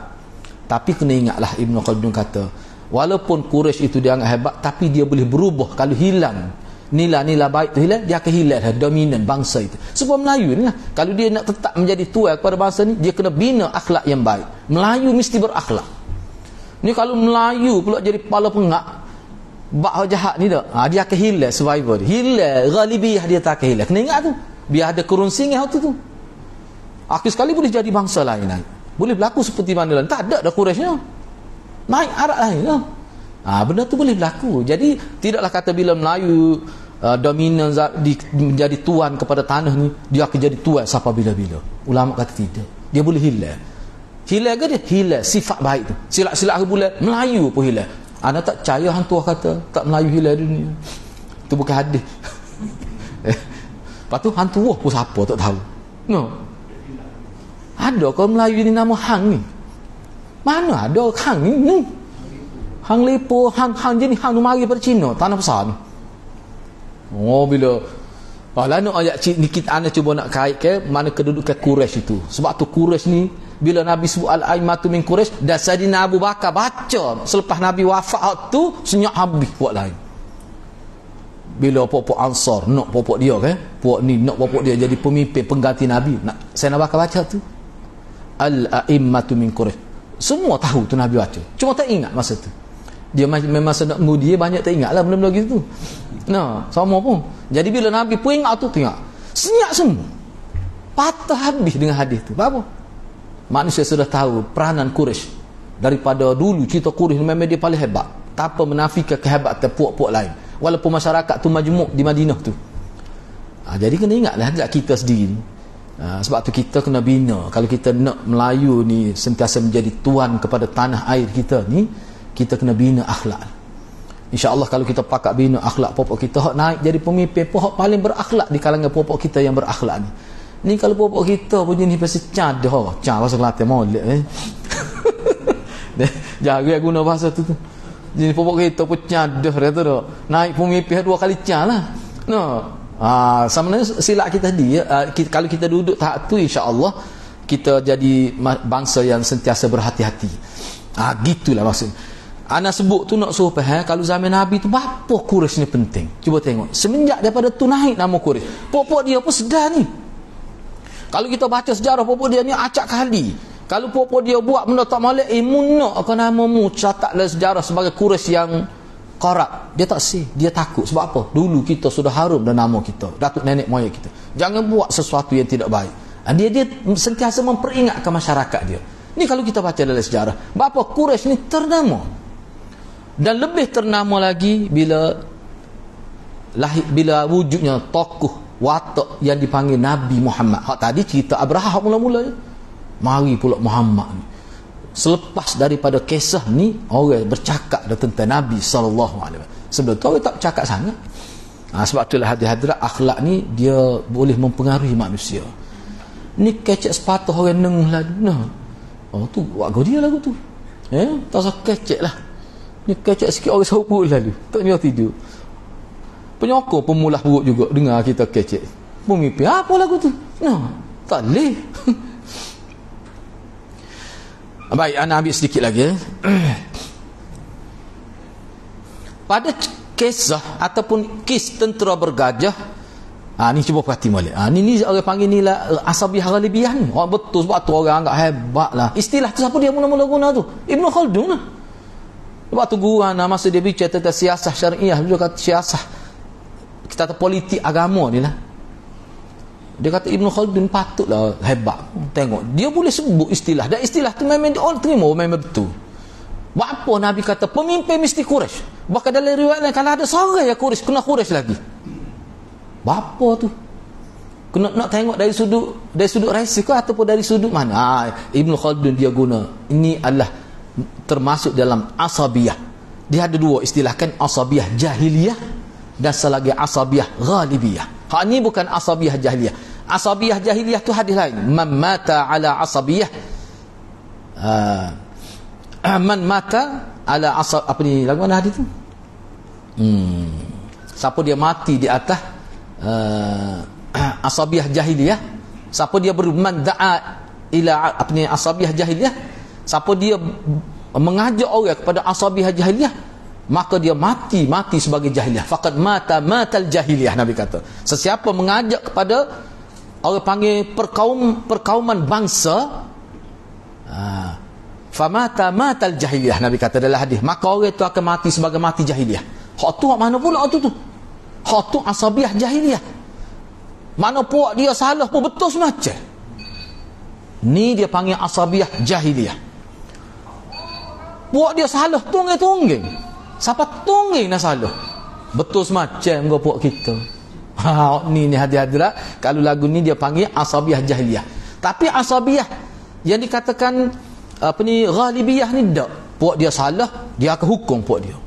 Tapi kena ingatlah, Ibn Khaldun kata Walaupun Quraisy itu dianggap hebat, tapi dia boleh berubah. Kalau hilang nilai-nilai baik tu hilang, dia akan hilang dominan bangsa itu. Sebab Melayu ni lah, kalau dia nak tetap menjadi tuan kepada bangsa ni, dia kena bina akhlak yang baik. Melayu mesti berakhlak. Ni kalau Melayu pula jadi kepala pengak, bak jahat ni dah, dia akan hilang survivor dia. Hilang ghalibiyah, dia tak akan hilang. Kena ingat tu, biar ada kerunsingnya tu. Akhir sekali boleh jadi bangsa lain. Boleh berlaku seperti mana lain. Tak ada dah Quraisynya. Naik arak lain lah. Benda tu boleh berlaku. Jadi tidaklah kata bila Melayu dominan menjadi tuan kepada tanah ni, dia akan jadi tuan sampai bila-bila. Ulama kata tidak. Dia boleh hilang. Hilang ke dia? Hilang sifat baik tu. Silap-silap ke bulan, Melayu pun hilang. Anda tak percaya hantu kata tak Melayu hilang dunia. Itu bukan hadis. Lepas tu hantu wah pun siapa tak tahu. No. Ada ke Melayu ni nama Hang ni? Mana ada Hang ni? Hang Lepo, Hang jenis Hang tu mari daripada Cina, tanah besar ni. Bila lalu ayat ni kita anda cuba nak kait ke mana kedudukan Quraisy itu. Sebab tu Quraisy ni bila Nabi sebut al-aimatu min Quraisy, dan Saidina Abu Bakar baca selepas Nabi wafat tu senyap habis puak lain. Bila puak Ansar nak puak dia puak ni nak puak dia jadi pemimpin pengganti Nabi, nak Saidina Abu Bakar baca tu al-aimatu min Quraisy. Semua tahu tu Nabi baca, cuma tak ingat masa tu. Dia memang sedang mudi, dia banyak tak ingat lah benda-benda gitu. Sama pun. Jadi bila Nabi pun ingat tu, tengok senyap semua, patah habis dengan hadis tu. Apa? Manusia sudah tahu peranan Quraisy. Daripada dulu cerita Quraisy memang dia paling hebat, tanpa menafikan kehebatan puak-puak lain, walaupun masyarakat tu majmuk di Madinah tu. Jadi kena ingatlah dekat kita sendiri. Sebab tu kita kena bina. Kalau kita nak Melayu ni sentiasa menjadi tuan kepada tanah air kita ni, kita kena bina akhlak. InsyaAllah kalau kita pakat bina akhlak popok kita, hak naik jadi pemimpin pun hak paling berakhlak di kalangan popok kita yang berakhlak ni. Ni kalau popok kita pun jenis pasti cadah. Bahasa Kelantan molek jaga guna bahasa tu. Jenis popok kita pun cadah dia tu dah. Naik pemimpin 2 kali lah. Sebenarnya silap kita kalau kita duduk tahap tu, insya-Allah kita jadi bangsa yang sentiasa berhati-hati. Gitulah maksudnya. Ana sebut tu nak suruh faham kalau zaman Nabi tu apa Quraisy ni penting. Cuba tengok. Semenjak daripada tu naik nama Quraisy. Pokok dia pun sedar ni. Kalau kita baca sejarah pokok dia ni acak kali. Kalau pokok dia buat benda tak molek, nak ke namamu catat dalam sejarah sebagai Quraisy yang korup. Dia tak dia takut. Sebab apa? Dulu kita sudah harum dalam nama kita, datuk nenek moyang kita. Jangan buat sesuatu yang tidak baik. Dia sentiasa memperingatkan masyarakat dia. Ni kalau kita baca dalam sejarah, bapa Quraisy ni ternama. Dan lebih ternama lagi bila wujudnya tokoh watak yang dipanggil Nabi Muhammad. Hak tadi cerita Abraha mula-mula je. Mari pula Muhammad ni. Selepas daripada kisah ni, orang bercakap tentang Nabi SAW. Sebelum tu orang tak bercakap sangat. Sebab itulah hadis-hadrat akhlak ni dia boleh mempengaruhi manusia. Ni kecek sepatah orang nenguh lah. Tu buat dia lagu tu. Tak usah kecek lah. Ni kecek sikit orang sahuput lalu. Tak ni tidur. Penyokong pemulah buruk juga dengar kita kecek. Pemimpin apa lagu tu? Tak boleh. Baik, ana ambil sedikit lagi. Pada kisah ataupun kis tentera bergajah, ni cuba perhati balik. Ni orang panggil ni lah asabiyah ghalibiyah ni. Betul sebab tu orang anggap hebat lah. Istilah tu siapa dia mula-mula guna tu? Ibn Khaldun lah. Sebab tu guru masa dia bicara tentang siasah syariah, dia kata siasah kita kata politik agama ni lah. Dia kata Ibn Khaldun patutlah hebat. Tengok dia boleh sebut istilah, dan istilah tu memang dia orang terima, memang betul. Apa Nabi kata pemimpin mesti Quraisy. Bahkan dalam riwayat lain kalau ada seorang yang Quraisy, kena Quraisy lagi. Apa tu? Kena nak tengok dari sudut resiko ataupun dari sudut mana. Ibn Khaldun dia guna ini adalah termasuk dalam asabiyah. Dia ada 2 istilah kan, asabiyah jahiliyah dan selagi asabiyah ghalibiyah. Hak ni bukan asabiyah jahiliyah. Asabiyah jahiliyah tu hadis lain. Man mata ala asabiyah, man mata ala asab, apa ni lagu mana hadis tu? Siapa dia mati di atas asabiyah jahiliyah, siapa dia berman da'a ila apa ni asabiyah jahiliyah, siapa dia mengajak orang kepada asabiah jahiliyah, maka dia mati sebagai jahiliyah. Faqad matal jahiliyah, Nabi kata. Sesiapa mengajak kepada orang panggil perkauman bangsa, matal jahiliyah, Nabi kata dalam hadis, maka orang itu akan mati sebagai mati jahiliyah. Hak tu mana pula tu? Hak tu asabiah jahiliyah. Mana puak dia salah pun betul semacam. Ni dia panggil asabiah jahiliyah. Puak dia salah tungging. Siapa tungging nak salah? Betul semacam kau puak kita. Ni hadiah-hadiah. Kalau lagu ni dia panggil asabiah jahiliyah. Tapi asabiah yang dikatakan ghalibiyah ni tak. Puak dia salah, dia akan hukum puak dia.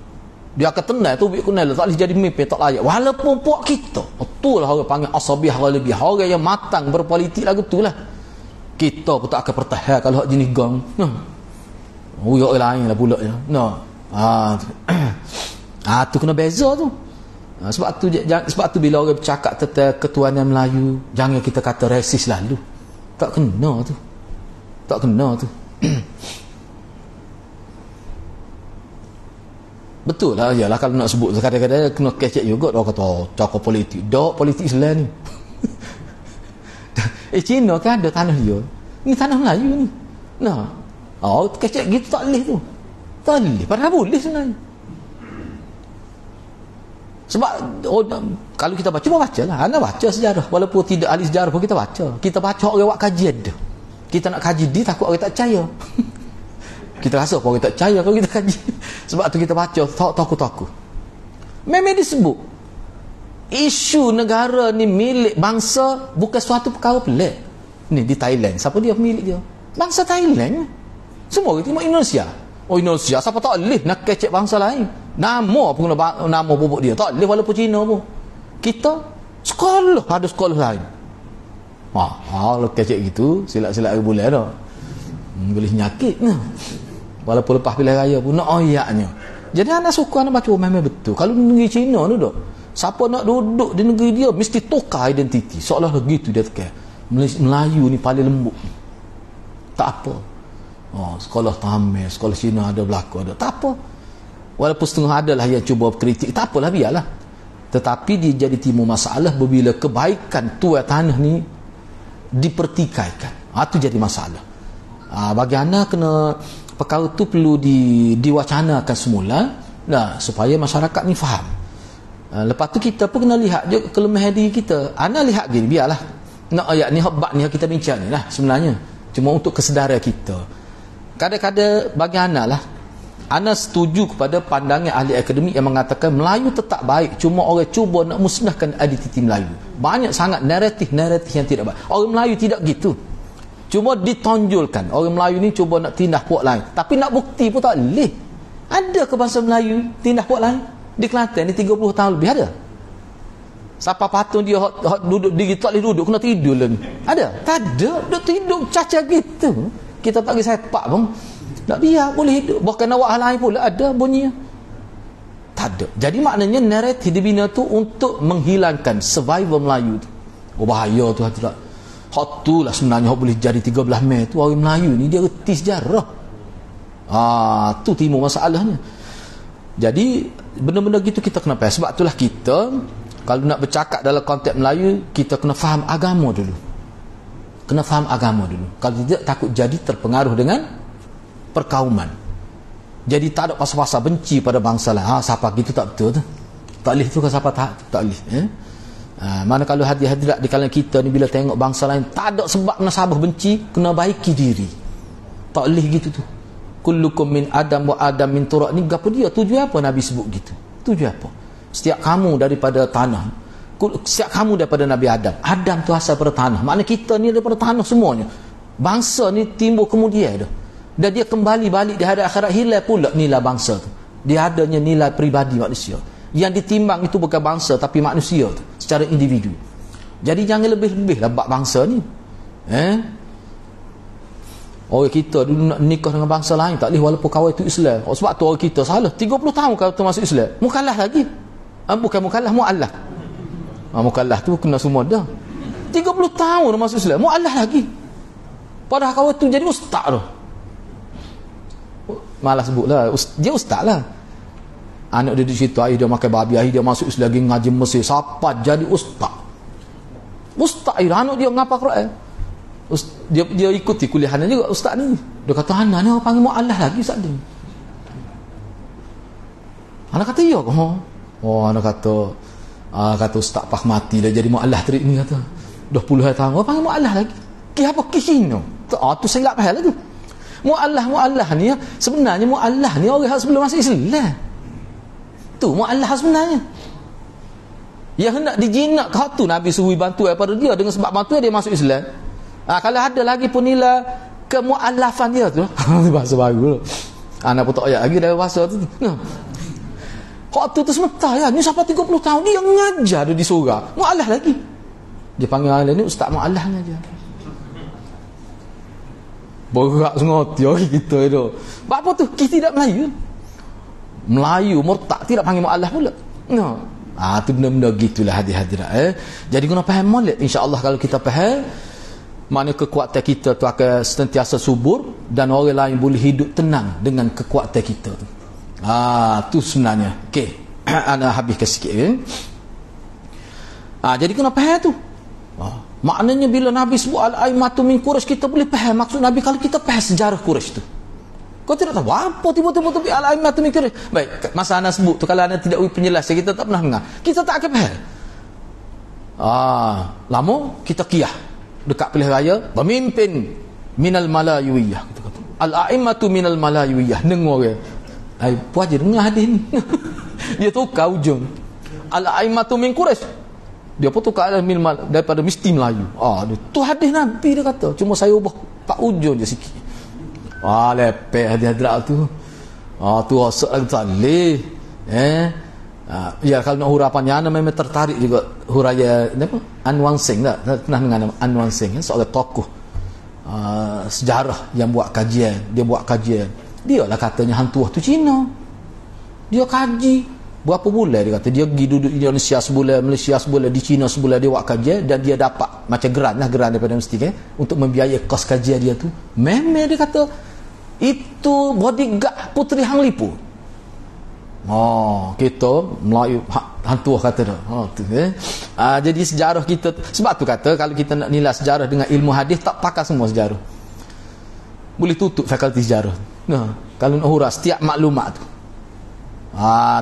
Dia akan tenai tu biar kunai tak boleh jadi mimpin, tak layak. Walaupun puak kita. Itulah orang panggil asabiah ghalibiyah. Orang yang matang berpolitik lagu tu lah. Kita pun tak akan pertahan kalau jenis gang. Uyuk lain lah pula je. Tu kena beza tu. Sebab tu bila orang bercakap tentang ketuanan Melayu, jangan kita kata resis lalu. Tak kena tu. Betul lah, yalah kalau nak sebut kadang-kadang kena kecek juga orang kata cakap politik. Dok politik Islam ni. Cina kan ada tanah dia. Ni tanah Melayu ni. Kecek gitu tak boleh tu. Tak boleh. Padahal boleh sebenarnya. Sebab kalau kita baca lah. Anda baca sejarah. Walaupun tidak ahli sejarah pun kita baca. Kita baca orang buat kajian dia. Kita nak kaji dia takut orang tak percaya. Kita rasa orang tak percaya kalau kita kaji. Sebab tu kita baca tokoh-tokoh. Memang disebut isu negara ni milik bangsa bukan suatu perkara pelik. Ni di Thailand, siapa dia pemilik dia? Bangsa Thailand. Semua orang tengok Indonesia. Indonesia siapa tak boleh nak kecek bangsa lain. Nama pun nama bubuk dia. Tak boleh walaupun Cina pun. Kita sekolah ada sekolah lain. Kalau kecek gitu silap-silap boleh dah. Boleh nyakit nah. Walaupun lepas pilihan raya pun nak ayaknya. Jadi anak suka nak baca memang betul. Kalau negeri Cina tu dok, siapa nak duduk di negeri dia mesti tukar identiti. Seolah-olah gitu dia tekan. Melayu ni paling lembut. Tak apa. Sekolah Tamil, sekolah Cina ada berlaku ada. Tak apa. Walaupun setengah adalah yang cuba kritik, tak apalah biarlah. Tetapi dia jadi timbul masalah bila kebaikan tuan tanah ni dipertikaikan. Itu jadi masalah. Bagaimana kena perkara tu perlu diwacanakan semula supaya masyarakat ni faham. Lepas tu kita pun kena lihat je kelemahan diri kita. Ana lihat gini, biarlah. Nak ayat ni hak ni kita bincang ni lah sebenarnya. Cuma untuk kesedaran kita. Kadang-kadang bagi ana lah, ana setuju kepada pandangan ahli akademik yang mengatakan Melayu tetap baik, cuma orang cuba nak musnahkan identiti Melayu. Banyak sangat naratif-naratif yang tidak baik. Orang Melayu tidak gitu. Cuma ditonjolkan orang Melayu ni cuba nak tindah puak lain, tapi nak bukti pun tak boleh. Ada ke bangsa Melayu tindah puak lain? Di Kelantan ni 30 tahun lebih ada. Siapa patung dia duduk diri tak boleh duduk, kena tidur lah ni. Ada? Tak ada. Duduk tidur caca gitu. Kita tak pergi sepak pun tak biar boleh hidup. Bahkan awak lain pula ada bunyinya. Tak ada. Jadi maknanya naratif dibina tu untuk menghilangkan survival Melayu tu. Bahaya tu hati tak. Hak tu lah sebenarnya hak boleh jadi 13 Mei tu orang Melayu ni dia reti sejarah. Tu timbul masalahnya. Jadi benda-benda gitu kita kena faham. Sebab itulah kita kalau nak bercakap dalam konteks Melayu, kita kena faham agama dulu. Kena faham agama dulu. Kalau tidak takut jadi terpengaruh dengan perkauman. Jadi tak ada pasal-pasal benci pada bangsa lain. Siapa gitu tak betul tu. Tak boleh tu ke siapa tak boleh. Mana kalau hadirat di kalangan kita ni bila tengok bangsa lain tak ada sebab nasabah benci, kena baiki diri. Tak boleh gitu tu. Kullukum min Adam wa Adam min turab ni apa dia? Tujuan apa Nabi sebut gitu? Tujuan apa? Setiap kamu daripada tanah. Setiap kamu daripada Nabi Adam. Adam tu asal daripada tanah. Maknanya kita ni daripada tanah semuanya. Bangsa ni timbul kemudian dah. Dan dia kembali balik di hari akhirat hilang pula nilai bangsa tu. Dia adanya nilai peribadi manusia. Yang ditimbang itu bukan bangsa tapi manusia tu secara individu. Jadi jangan lebih-lebih lah bab bangsa ni. Orang kita dulu nak nikah dengan bangsa lain tak boleh walaupun kawan itu Islam. Sebab tu orang kita salah 30 tahun kalau tu masuk Islam mukallaf lagi. Bukan mukallaf, mu'allaf. Mukallaf tu kena semua dah 30 tahun masuk Islam mu'allaf lagi. Padahal kawan tu jadi ustaz tu. malas sebut lah. Dia ustaz lah. Anak dia di situ, ayah dia makan babi, ayah dia masuk lagi ngaji Mesir, siapa jadi ustaz. Ustaz itu anak dia ngapa Quran. Dia ikuti kuliahannya juga ustaz ni. Dia kata anak ni orang panggil mu'allah lagi ustaz ni. Anak kata ya ke? Anak kata ustaz Fahmati dah jadi mu'allah terik ni kata. Dah puluhan tahun orang panggil mu'allah lagi. Ki apa ki sino? Tu saya tak faham lah tu. Mu'allah ni sebenarnya mu'allah ni orang sebelum masuk Islam. Tu mu'allah sebenarnya. Yang hendak dijinak ke tu Nabi suruh bantu daripada dia, dengan sebab bantu dia masuk Islam. Kalau ada lagi pun nilai kemu'allafan dia tu. Bahasa baru. Anak pun tak ayat lagi dari bahasa tu. Hak tu sementara ya. Ni sampai 30 tahun dia ngajar dia di surga. Mu'allah lagi. Dia panggil orang lain ni ustaz mu'allah ngajar. Berat sengot ya kita tu. Apa tu? Kita tidak Melayu murtad tidak panggil mu'allah pula. Tu benda-benda gitulah hadirat. Jadi guna faham molek insya-Allah. Kalau kita faham mana kekuatan kita tu akan sentiasa subur dan orang lain boleh hidup tenang dengan kekuatan kita tu. Tu sebenarnya. Okey. Ana habiskan sikit jadi kena faham tu. Maknanya bila Nabi sebut al-aimatu min Quraisy, kita boleh faham maksud Nabi kalau kita faham sejarah Quraisy tu. Kau tidak tahu apa tiba-tiba al-aimatu min Quraisy. Baik, masa ana sebut tu kalau ana tidak uji penjelasan kita tak pernah dengar. Kita tak akan faham. Lama kita qiyah dekat pilihan raya pemimpin minal malayuiyah kita kata. Al-aimatu minal malayuiyah dengar orang. Puas je dengar hadis ni. Dia tukar ujung. Al-aimatu min Quraisy. Dia pun tukar daripada mesti Melayu. Tu hadis Nabi dia kata. Cuma saya ubah pak ujung je sikit. Lepeh hadis-hadis tu. Tu rasa tak leh. Ya kalau nak hurapannya ana memang tertarik juga huraya apa? Anwar Singh tak? Pernah dengar nama Anwar Singh, seorang tokoh sejarah yang buat kajian. Dia buat kajian. Dia lah katanya hantu tu Cina. Dia kaji berapa bulan dia kata dia pergi duduk di Indonesia sebulan, Malaysia sebulan, di China sebulan, dia buat kajian dan dia dapat macam geran daripada universiti untuk membiayai kos kajian dia tu. Memang dia kata itu bodyguard Puteri Hang Lipu. Kita Melayu hantu kata dah. Jadi sejarah kita sebab tu kata kalau kita nak nilai sejarah dengan ilmu hadis tak pakai semua sejarah. Boleh tutup fakulti sejarah. Kalau nak hurah setiap maklumat tu.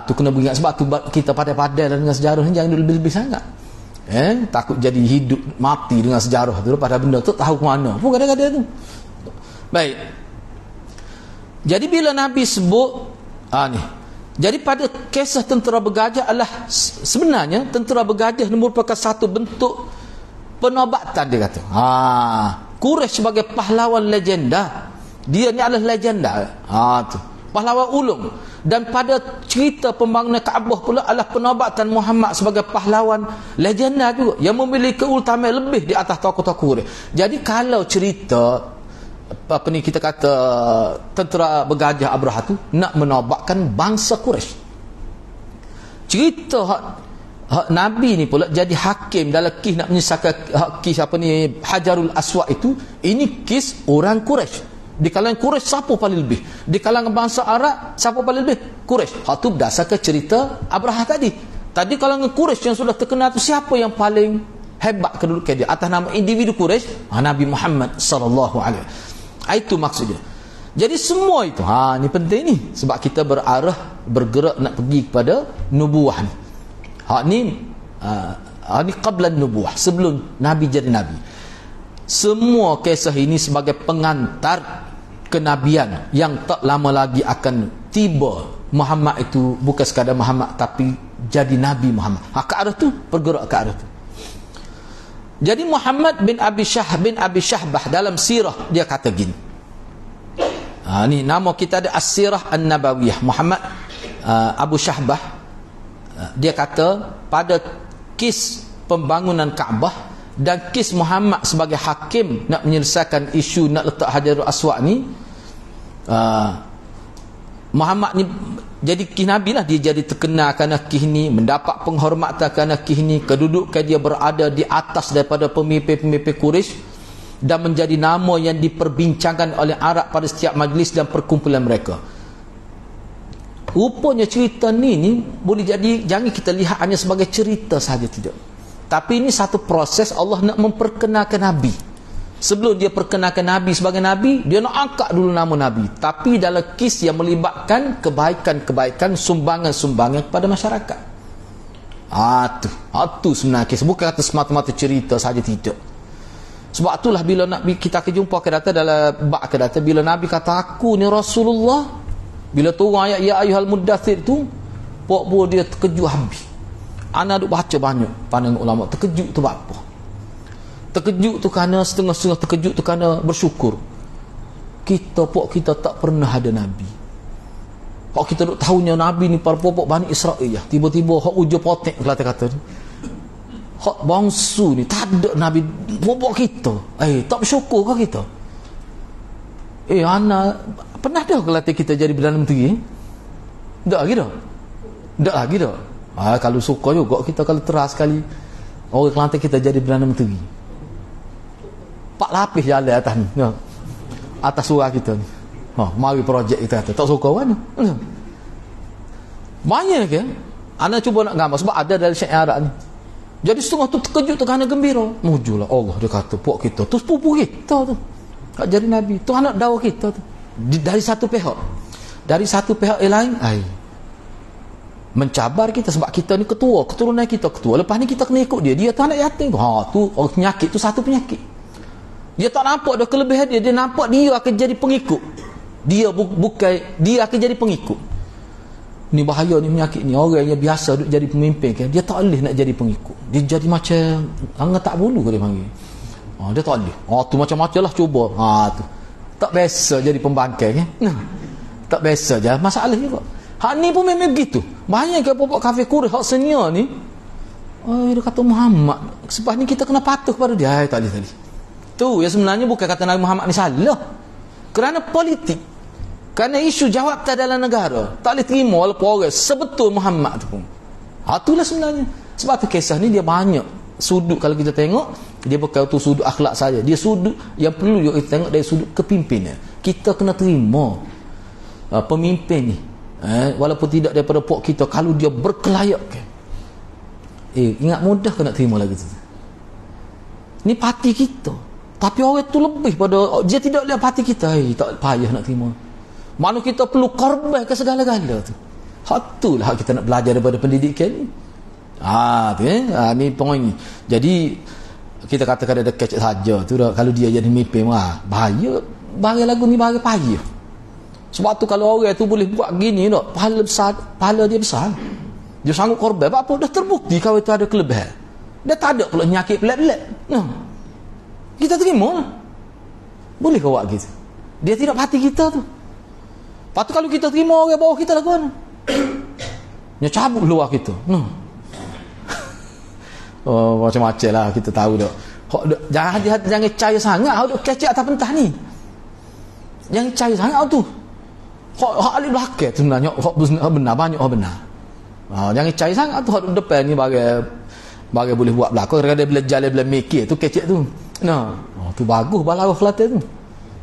Tu kena beringat sebab tu kita pandai-pandai dengan sejarah ni jangan lebih-lebih sangat. Takut jadi hidup mati dengan sejarah tu pada benda tu tahu ke mana. Pun kadang-kadang tu. Baik. Jadi bila Nabi sebut ni. Jadi pada kisah tentera bergajah adalah sebenarnya tentera bergajah merupakan satu bentuk penobatan dia kata. Quraisy sebagai pahlawan legenda. Dia ni adalah legenda. Tu. Pahlawan ulung. Dan pada cerita pembangunan Kaabah pula adalah penobatan Muhammad sebagai pahlawan legenda juga yang memiliki keutamaan lebih di atas tokoh-tokoh Quraisy. Jadi kalau cerita apa ni kita kata tentera bergajah Abraha tu nak menobatkan bangsa Quraisy. Cerita hak Nabi ni pula jadi hakim dalam kes nak menyelesaikan kes apa ni Hajarul Aswad itu, ini kes orang Quraisy. Di kalangan Quraisy siapa paling lebih? Di kalangan bangsa Arab siapa paling lebih? Quraisy. Hak tu berdasarkan cerita Abraha tadi. Tadi kalangan Quraisy yang sudah terkenal tu siapa yang paling hebat kedudukan dia atas nama individu Quraisy? Nabi Muhammad sallallahu alaihi wasallam. Itu maksudnya. Jadi semua itu ni penting ni sebab kita bergerak nak pergi kepada nubuah ni. Ni qabla nubuah, sebelum Nabi jadi Nabi. Semua kisah ini sebagai pengantar kenabian yang tak lama lagi akan tiba. Muhammad itu bukan sekadar Muhammad tapi jadi Nabi Muhammad. Ke arah tu, bergerak ke arah tu. Jadi Muhammad bin Abi Syahbah dalam sirah dia kata gini. Ni nama kita ada As-Sirah An-Nabawiyah. Muhammad Abu Syahbah dia kata pada kis pembangunan Kaabah dan kes Muhammad sebagai hakim nak menyelesaikan isu nak letak Hajarul Aswad ni, Muhammad ni jadi kes Nabi lah, dia jadi terkenal kerana kes ni, mendapat penghormatan kerana kes ni, kedudukan dia berada di atas daripada pemimpin-pemimpin Quraisy dan menjadi nama yang diperbincangkan oleh Arab pada setiap majlis dan perkumpulan mereka. Rupanya cerita ni boleh jadi, jangan kita lihat hanya sebagai cerita saja, tidak. Tapi ini satu proses Allah nak memperkenalkan Nabi. Sebelum dia perkenalkan Nabi sebagai Nabi, dia nak angkat dulu nama Nabi. Tapi dalam kes yang melibatkan kebaikan-kebaikan, sumbangan-sumbangan kepada masyarakat. Itu sebenarnya kes. Bukan kata semata-mata cerita saja, tidak. Sebab itulah bila kita akan jumpa akan datang dalam bab akan datang, bila Nabi kata aku ni Rasulullah, bila turun ayat ya ayyuhal muddathir tu, pok dia terkejut habis. Ana duk baca banyak pandangan ulama, terkejut tu apa? Terkejut tu kerana setengah-setengah terkejut tu kerana bersyukur. Kita tak pernah ada Nabi. Hak kita duk tahunya Nabi ni para pokok Bani Israel, tiba-tiba hak ujo potek kata ni. Hak bangsu ni tak ada Nabi pokok kita. Tak bersyukur ke kita? Ana pernah dah kelatih kita jadi Perdana Menteri? Tak lagi dah. Tak lagi dah. Kalau suka juga kita, kalau teras sekali orang Kelantan kita jadi Perdana Menteri. 4 lapis jalan atas ni. Atas surah kita ni. Mari projek kita kata. Tak suka mana? Banyak ke? Ana cuba nak gambar sebab ada dari syair Arab ni. Jadi setengah tu terkejut tu kerana gembira. Mujulah Allah, dia kata puak kita tu sepupu kita tu. Tak jadi Nabi. Tu anak dawa kita tu. Dari satu pihak. Dari satu pihak yang lain, mencabar kita sebab kita ni ketua, keturunan kita ketua. Lepas ni kita kena ikut dia. Dia tu anak yatim. Tu penyakit tu, satu penyakit. Dia tak nampak dah kelebihan dia. Dia nampak dia akan jadi pengikut. Dia bukan, dia akan jadi pengikut. Ni bahaya ni penyakit ni. Orang yang biasa duk jadi pemimpin kan, dia tak boleh nak jadi pengikut. Dia jadi macam angin tak bulu ke dia panggil. Dia tak boleh. Tu macam-macam lah cuba. Tu tak biasa jadi pembangkang kan. Tak biasa je. Masalah juga. Hak ni pun memang begitu. Banyak ke popok kafir Quraisy hak senior ni. Dia kata Muhammad. Sebab ni kita kena patuh kepada dia. Tak boleh tadi. Tu yang sebenarnya bukan kata Nabi Muhammad ni salah. Kerana politik. Kerana isu jawatan dalam negara. Tak boleh terima walaupun orang sebetul Muhammad tu pun. Itulah sebenarnya. Sebab tu kisah ni dia banyak sudut. Kalau kita tengok, dia bukan tu sudut akhlak saja. Dia sudut yang perlu kita tengok dari sudut kepimpinan. Kita kena terima pemimpin ni. Walaupun tidak daripada pok kita, kalau dia berkelayak kan, ingat mudah ke nak terima lagi tu. Ni parti kita. Tapi orang tu lebih pada dia tidak lihat parti kita. Tak payah nak terima. Mana kita perlu korban ke segala-gala tu. Itulah kita nak belajar daripada pendidikan ni. Ni poin ni. Jadi kita katakan ada kecek saja tu dah, kalau dia jadi pemimpin bahaya. Bahaya lagu ni bahaya payah. Sebab tu kalau orang tu boleh buat gini tak, pahala dia besar. Dia sanggup korban. Apa dah terbukti kalau itu ada kelebihan. Dia tak ada pula nyakit pelik-pelik. Kita terima. Boleh kau buat gitu. Dia tidak hati kita tu. Lepas tu kalau kita terima orang bawah kita lagu mana? Dia cabut luar kita. Macam-macam lah kita tahu dah. Jangan percaya sangat hak kecek atas pentah ni. Jangan percaya sangat tu. Hak alif belakang tu sebenarnya hak benar, banyak hak benar. Jangan percaya sangat tu hak depan ni bagai boleh buat belakang. Kadang-kadang bila jalan bila mikir tu kecek tu. Tu bagus balau Kelantan tu.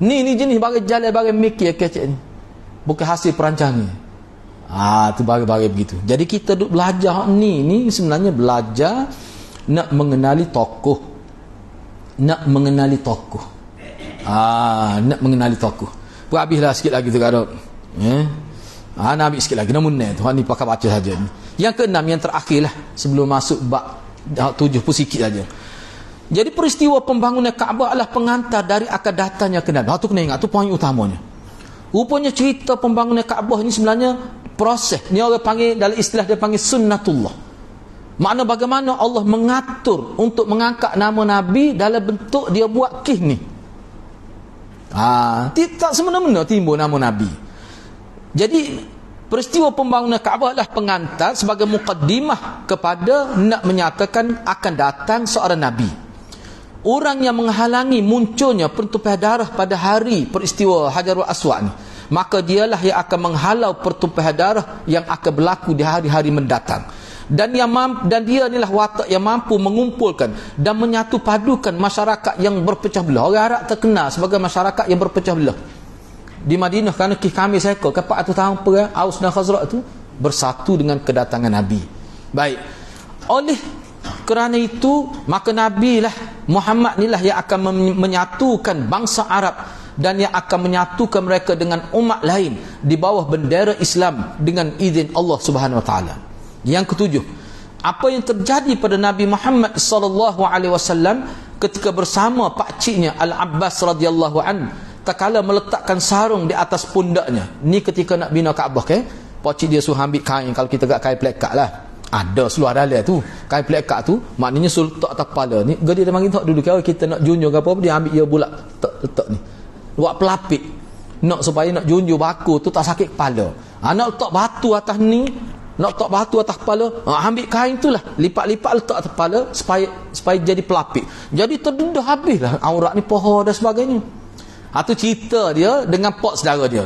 Ni jenis bagai jalan bagai mikir kecek ni. Bukan hasil perancangan. Tu bagai-bagai begitu. Jadi kita duk belajar ni sebenarnya belajar nak mengenali tokoh. Nak mengenali tokoh. Nak mengenali tokoh. Habislah sikit lagi tu kadang. Nak ambil sikit lagi. Namun tu ni pakai baca saja ni. Yang keenam, yang terakhir lah sebelum masuk bab 7 pun sikit saja. Jadi peristiwa pembangunan Kaabah adalah pengantar dari akan datangnya ke Nabi. Tu kena ingat, tu poin utamanya. Rupanya cerita pembangunan Kaabah ni sebenarnya proses. Ni orang panggil, dalam istilah dia panggil sunnatullah. Makna bagaimana Allah mengatur untuk mengangkat nama Nabi dalam bentuk dia buat kih ni. Tak semena-mena timbul nama Nabi. Jadi peristiwa pembangunan Kaabah adalah pengantar sebagai mukaddimah kepada nak menyatakan akan datang seorang Nabi. Orang yang menghalangi munculnya pertumpahan darah pada hari peristiwa Hajarul Aswad ni, maka dialah yang akan menghalau pertumpahan darah yang akan berlaku di hari-hari mendatang. Dan dia inilah watak yang mampu mengumpulkan dan menyatu padukan masyarakat yang berpecah belah. Orang Arab terkenal sebagai masyarakat yang berpecah belah. di Madinah kerana kami seekor ke 400 tahun perang Aus dan Khazraj tu bersatu dengan kedatangan Nabi. Baik, oleh kerana itu maka Nabi lah Muhammad ni lah yang akan menyatukan bangsa Arab dan yang akan menyatukan mereka dengan umat lain di bawah bendera Islam dengan izin Allah Subhanahu Wa Taala. Yang ketujuh, apa yang terjadi pada Nabi Muhammad sallallahu alaihi wasallam ketika bersama pak ciknya Al-Abbas radhiyallahu an tak kala meletakkan sarung di atas pundaknya. Ni ketika nak bina Kaabah, pak cik dia suruh ambil kain, kalau kita kat kain plekat lah. Ada seluar dalam tu. Kain plekat tu maknanya suruh letak atas kepala. Ni dia mari tak dulu kalau kita nak junjung apa dia ambil dia bulat letak ni. Buat pelapik. Nak supaya nak junjung baku tu tak sakit kepala. Nak letak batu atas ni, nak letak batu atas kepala, ambil kain tu lah, lipat-lipat letak atas kepala supaya jadi pelapik. Jadi terdedah habislah aurat ni, pohon dan sebagainya. Itu cerita dia dengan pak saudara dia.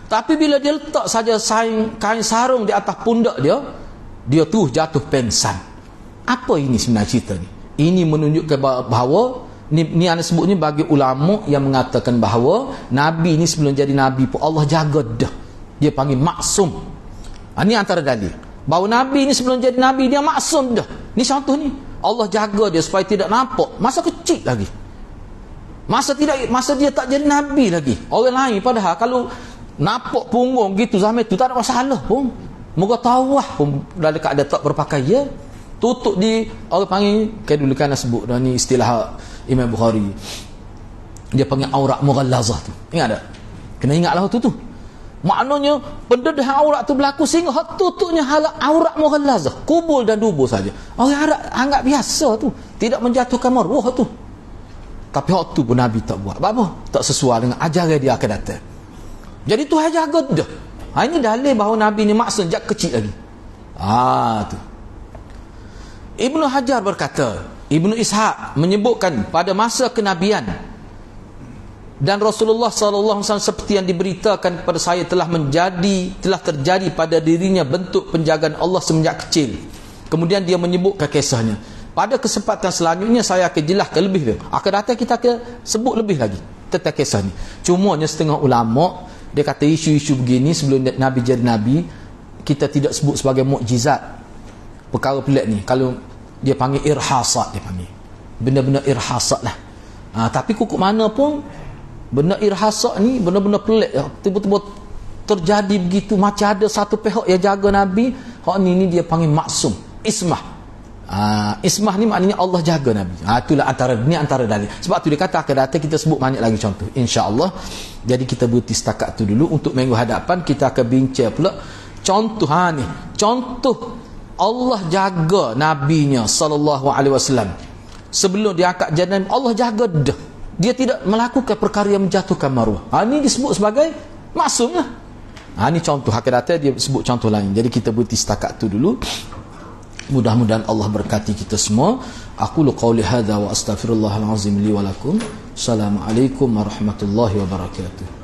Tapi bila dia letak saja kain sarung di atas pundak dia tu jatuh pengsan. Apa ini sebenarnya cerita ni? Ini menunjukkan bahawa ni anda sebut ni bagi ulama yang mengatakan bahawa Nabi ni sebelum jadi Nabi pun Allah jaga dah. Dia panggil maksum. Ini antara dalil bahawa Nabi ni sebelum jadi Nabi dia maksum dah. Ni contoh ni, Allah jaga dia supaya tidak nampak masa kecil lagi, masa dia tak jadi Nabi lagi. Orang lain padahal kalau nampak punggung gitu zaman tu tak ada masalah pun, moga tawah pun dalam keadaan tak berpakaian, tutup di orang panggil kayak dulu kan sebut dah ni istilah Imam Bukhari, dia panggil aurat mughallazah tu. Ingat tak? Kena ingatlah tu. Maknanya pendedahan aurat tu berlaku sehingga tutupnya halak aurat mughallazah, kubul dan dubur saja. Orang Arab anggap biasa tu, tidak menjatuhkan maruah tu. Tapi hak tu pun Nabi tak buat. Apa? Tak sesuai dengan ajaran dia akan datang. Jadi Tuhan jaga dah. Ini dalil bahawa Nabi ni maksud sejak kecil lagi. Tu. Ibnu Hajar berkata, Ibnu Ishaq menyebutkan pada masa kenabian dan Rasulullah sallallahu alaihi wasallam seperti yang diberitakan kepada saya telah terjadi pada dirinya bentuk penjagaan Allah semenjak kecil. Kemudian dia menyebutkan kisahnya. Pada kesempatan selanjutnya saya akan jelaskan lebih dia. Akan datang kita akan sebut lebih lagi tentang kisah ni. Cumanya setengah ulama dia kata isu-isu begini sebelum Nabi jadi Nabi kita tidak sebut sebagai mukjizat. Perkara pelik ni kalau dia panggil irhasat, dia panggil benda-benda irhasat lah. Tapi kukuk mana pun benda irhasat ni benda-benda pelik tiba-tiba terjadi begitu, macam ada satu pihak yang jaga Nabi. Hak ni dia panggil maksum, ismah. Ismah ni maknanya Allah jaga Nabi. Itulah antara dalil. Sebab tu dia kata akan datang kita sebut banyak lagi contoh insya-Allah. Jadi kita berhenti setakat tu dulu. Untuk minggu hadapan kita akan bincang pula contoh ni. Contoh Allah jaga nabinya sallallahu alaihi wasallam. Sebelum dia angkat jadi Nabi, Allah jaga dah. Dia tidak melakukan perkara yang menjatuhkan maruah. Ini disebut sebagai maksum lah. Ini contoh. Akan datang dia sebut contoh lain. Jadi kita berhenti setakat tu dulu. Mudah-mudahan Allah berkati kita semua. Aqulu qawli hadza wa astaghfirullahal azim li wa lakum. Assalamualaikum warahmatullahi wabarakatuh.